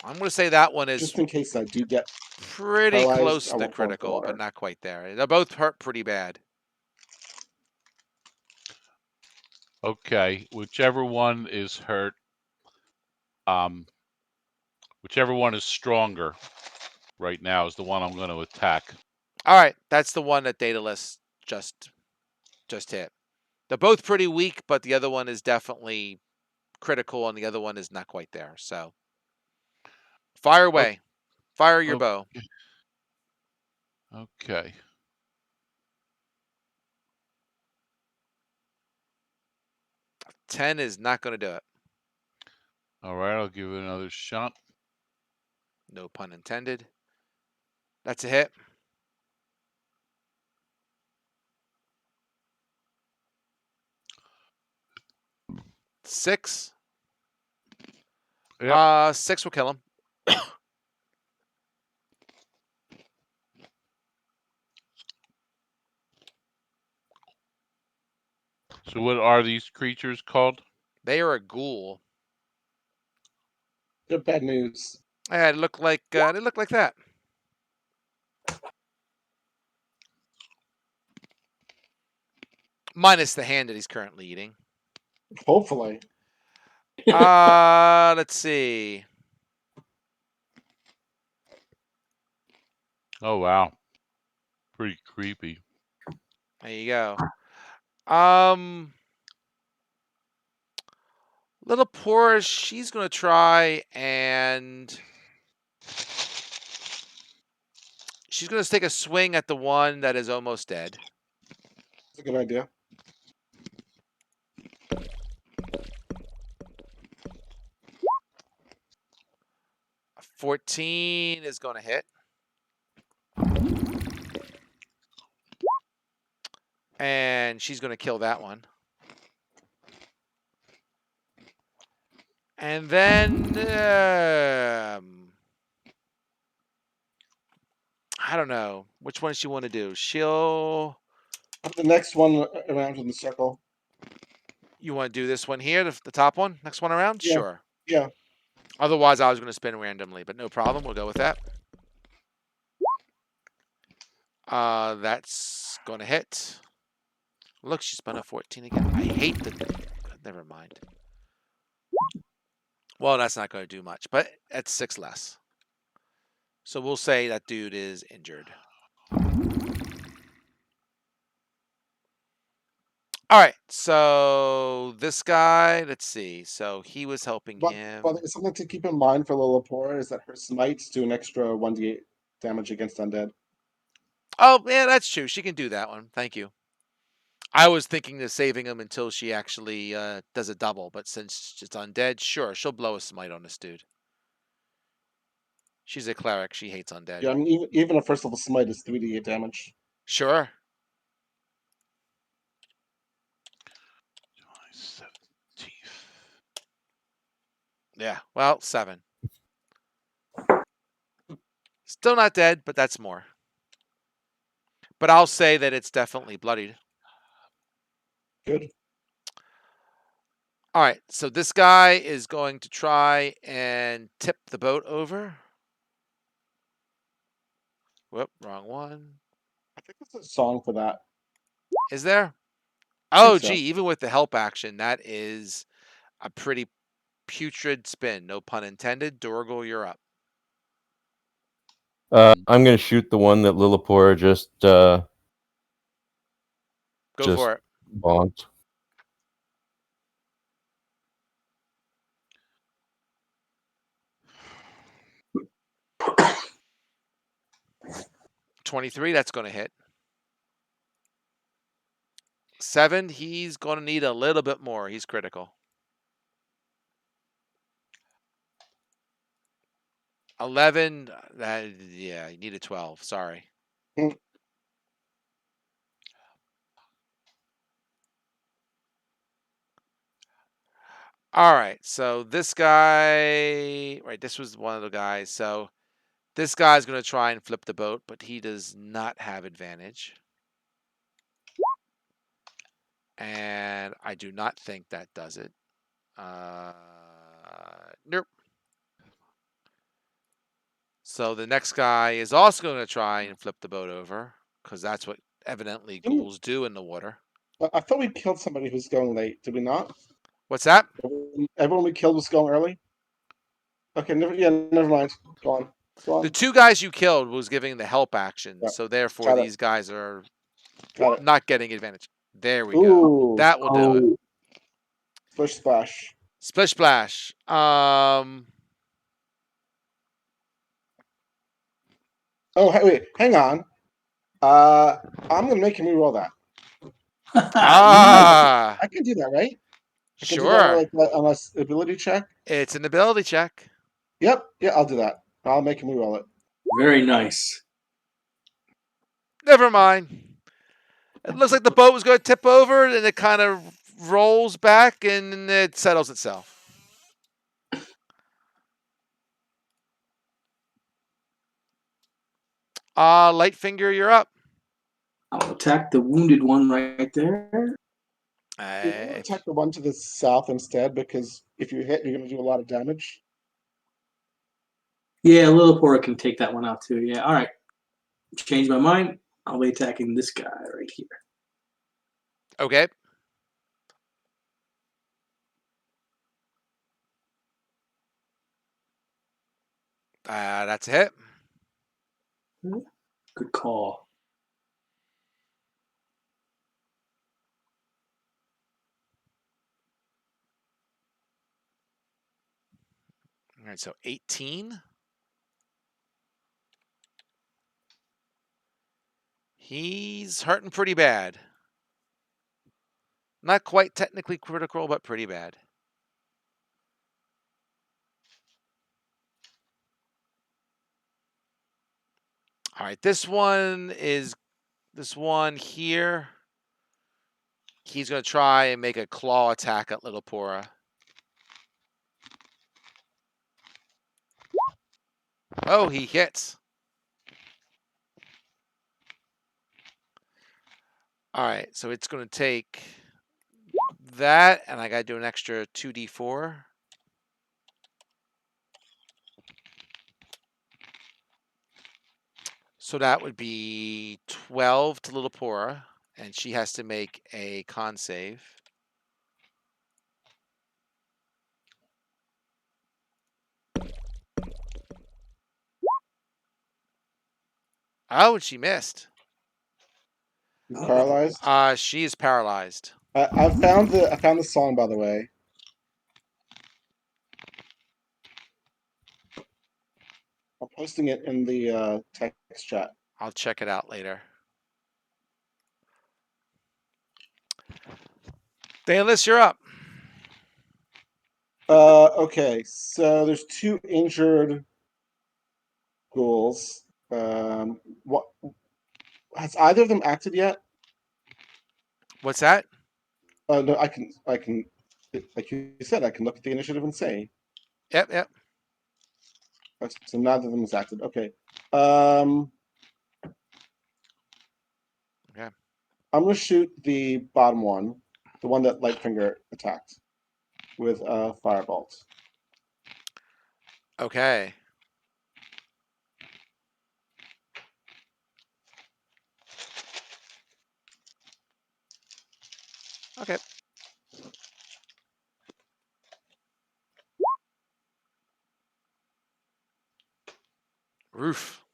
I'm going to say that one is just in case I do get pretty paralyzed, close I to won't fall into the critical, but water. not quite there. They're both hurt pretty bad. Okay, whichever one is hurt, whichever one is stronger right now is the one I'm going to attack. All right, that's the one that Daedalus just hit. They're both pretty weak, but the other one is definitely critical, and the other one is not quite there. So, fire away. Fire your bow. Okay. 10 is not going to do it. All right, I'll give it another shot. No pun intended. That's a hit. 6. Yep. 6 will kill him. So what are these creatures called? They are a ghoul. They're bad news. They look like that. Minus the hand that he's currently eating. Hopefully. Let's see. Oh wow, pretty creepy. There you go. Little Porus, she's gonna try and she's gonna take a swing at the one that is almost dead. That's a good idea. A 14 is gonna hit. And she's gonna kill that one. And then I don't know which one she want to do. She'll. The next one around in the circle. You want to do this one here, the top one, next one around? Yeah. Sure. Yeah. Otherwise, I was going to spin randomly, but no problem. We'll go with that. That's going to hit. Look, she spun a 14 again. I hate the. Never mind. Well, that's not going to do much, but that's 6 less. So we'll say that dude is injured. All right, so this guy, let's see. So he was helping him. But something to keep in mind for Lillipora is that her smites do an extra 1d8 damage against undead. Oh, yeah, that's true. She can do that one. Thank you. I was thinking of saving him until she actually does a double, but since it's undead, sure, she'll blow a smite on this dude. She's a cleric. She hates undead. Yeah, I mean, even a first level smite is 3d8 damage. Sure. 17. Yeah, well, 7. Still not dead, but that's more. But I'll say that it's definitely bloodied. Good. All right, so this guy is going to try and tip the boat over. Whoop, wrong one. I think there's a song for that. Is there? Oh, so. gee, even with the help action, that is a pretty putrid spin. No pun intended. Dorgal, you're up. I'm going to shoot the one that Lillipora just Go for it. bonked. $23, that's going to hit. 7, he's going to need a little bit more. He's critical. 11, yeah, you need a 12. Sorry. All right, so this guy, right, this was one of the guys. So this guy's going to try and flip the boat, but he does not have advantage. And I do not think that does it. Nope. So the next guy is also going to try and flip the boat over, because that's what evidently ghouls do in the water. I thought we killed somebody who's going late. Did we not? What's that? Everyone we killed was going early? Okay, never mind. Go on. The 2 guys you killed was giving the help action, Yeah. so therefore these guys are not getting advantage. There we Ooh. go. That will do it. Splish splash. Splish splash. Oh, wait, hang on. I'm gonna make him reroll that. Ah, I can do that, right? I can do sure. that on a ability check. It's an ability check. Yep. Yeah, I'll do that. I'll make him reroll it. Very nice. Never mind. It looks like the boat was going to tip over, and it kind of rolls back and it settles itself. Lightfinger, you're up. I'll attack the wounded one right there. You want to attack the one to the south instead, because if you hit, you're going to do a lot of damage. Yeah, Lillipora can take that one out too. Yeah, all right. Change my mind. I'll be attacking this guy right here. Okay. That's a hit. Good call. All right, so 18. He's hurting pretty bad. Not quite technically critical, but pretty bad. All right, this one here. He's going to try and make a claw attack at Little Pora. Oh, he hits. All right, so it's going to take that, and I got to do an extra 2d4. So that would be 12 to Little Pora, and she has to make a con save. Oh, and she missed. You're paralyzed. She is paralyzed. I found the song, by the way. I'm posting it in the text chat. I'll check it out later. Bayless, you're up. Okay, so there's 2 injured ghouls. What has either of them acted yet? What's that? No, I can, like you said, I can look at the initiative and say. Yep. So neither of them has acted. Okay. Okay. I'm gonna shoot the bottom one, the one that Lightfinger attacked, with a firebolt. Okay. Okay. Roof.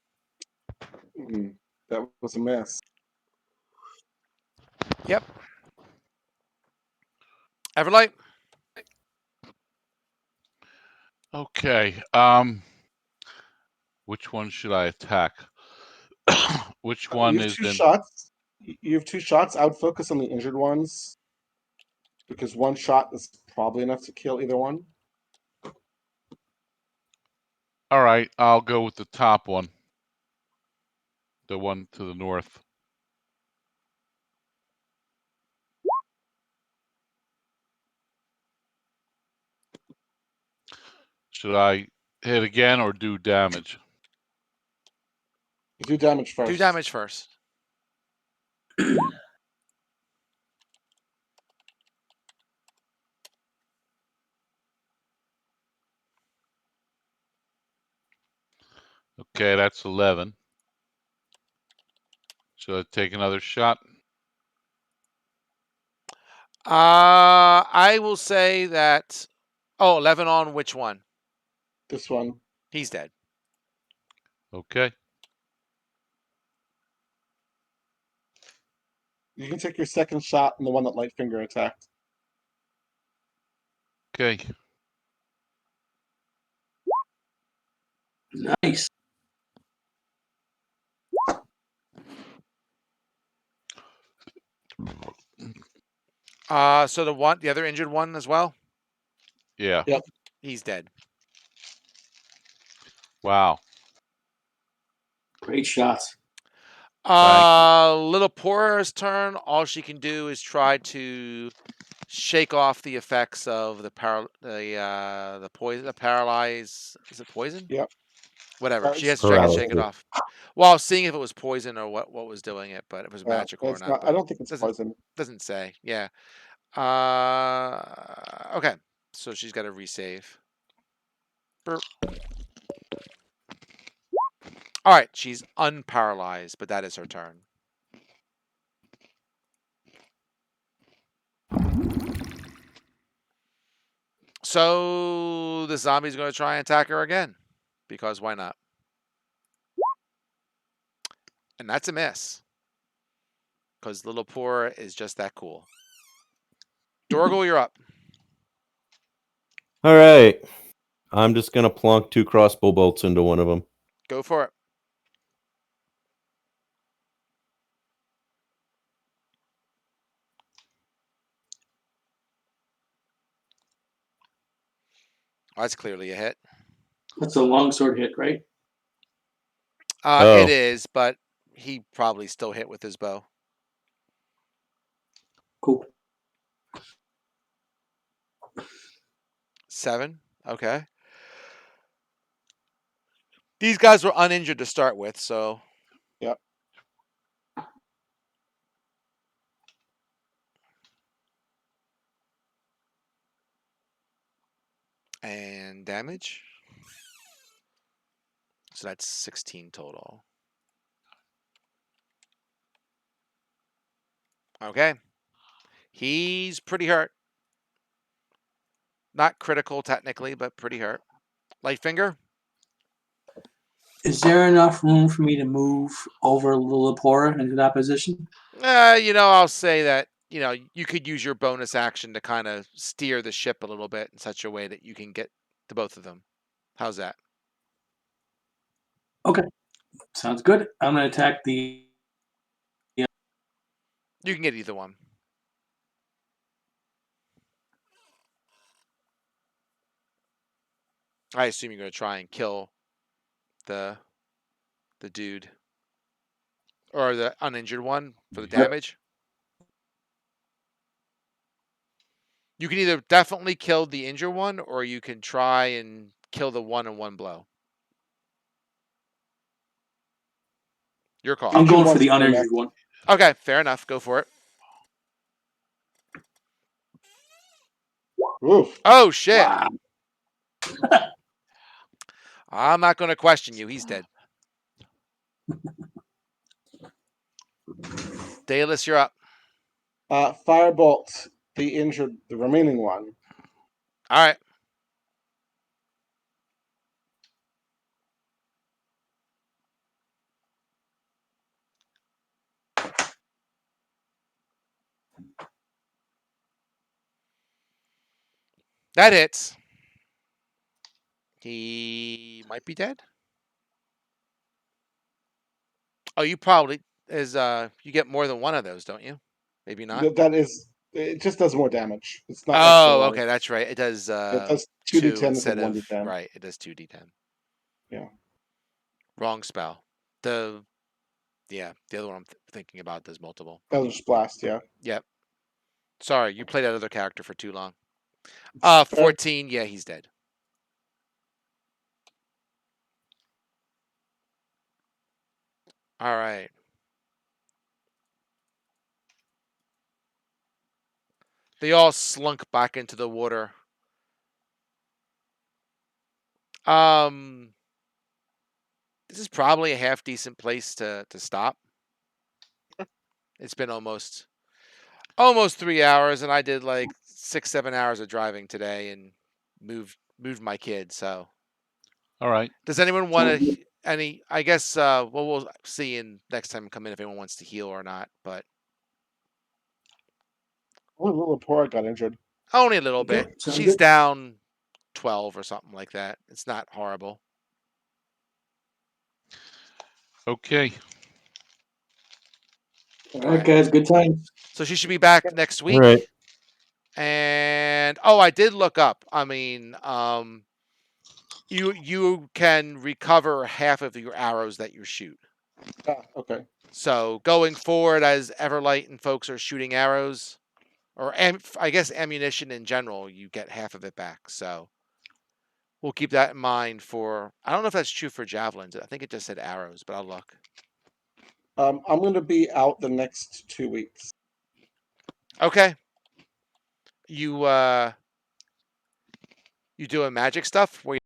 That was a miss. Yep. Everlight. Okay. Which one should I attack? Which one You have is 2 in? shots. You have 2 shots. I would focus on the injured ones, because 1 shot is probably enough to kill either one. All right, I'll go with the top one. The one to the north. Should I hit again or do damage? You do damage first. Do damage first. Okay, that's 11. Should I take another shot? I will say that. Oh, 11 on which one? This one. He's dead. Okay. You can take your second shot on the one that Lightfinger attacked. Okay. Nice. So the other injured one as well. Yeah. Yep. He's dead. Wow. Great shots. Thank Little Pora's turn. All she can do is try to shake off the effects of the poison, the paralyze. Is it poison? Yep. Whatever. She has It's to check and shake it Paralysis. off. While seeing if it was poison or what was doing it, but if it was magical or it's not. not. I But don't think it's doesn't poison. doesn't say. Yeah. Okay. So she's got to resave. Burp. All right. She's unparalyzed, but that is her turn. So the zombie's going to try and attack her again, because why not? And that's a miss, because Little Poor is just that cool. Dorgle, you're up. All right. I'm just gonna plunk 2 crossbow bolts into one of them. Go for it. That's clearly a hit. That's a longsword hit, right? Oh. It is, but he probably still hit with his bow. Cool. 7. Okay. These guys were uninjured to start with, so. Yep. And damage. So that's 16 total. Okay. He's pretty hurt. Not critical technically, but pretty hurt. Lightfinger? Is there enough room for me to move over Lillipora into that position? I'll say that, you could use your bonus action to kind of steer the ship a little bit in such a way that you can get to both of them. How's that? Okay. Sounds good. I'm going to attack the. You can get either one. I assume you're going to try and kill the dude. Or the uninjured one for the damage. You can either definitely kill the injured one, or you can try and kill the one in one blow. Your call. I'm going for the Injured one's uninjured one. Okay, fair enough. Go for it. Oof. Oh, shit. Wow. I'm not going to question you. He's dead. Dallas, you're up. Firebolt the remaining one. All right. That hits. He might be dead. Oh, you probably you get more than one of those, don't you? Maybe not. That is. It just does more damage. It's not. Oh, like okay, that's right. It does it does 2 2d10 instead instead of of 1d10. right. It does 2d10. Yeah. Wrong spell. The other one I'm thinking about does multiple. Eldritch Blast. Yeah. Yep. Sorry, you played that other character for too long. 14. Yeah, he's dead. All right. They all slunk back into the water. This is probably a half decent place to stop. It's been almost 3 hours, and I did like 6-7 hours of driving today and moved my kids. So, All right. does anyone want to any? I guess we'll see in next time come in if anyone wants to heal or not. But Only little poor got injured. only a little Okay, bit. sounds She's good. down 12 or something like that. It's not horrible. Okay. All right, guys. Good times. So she should be back next All week. right. And I did look up. I mean, you can recover half of your arrows that you shoot. Okay. So going forward, as Everlight and folks are shooting arrows, or I guess ammunition in general, you get half of it back. So we'll keep that in mind for. I don't know if that's true for javelins. I think it just said arrows, but I'll look. I'm going to be out the next 2 weeks. Okay. You doing magic stuff? Where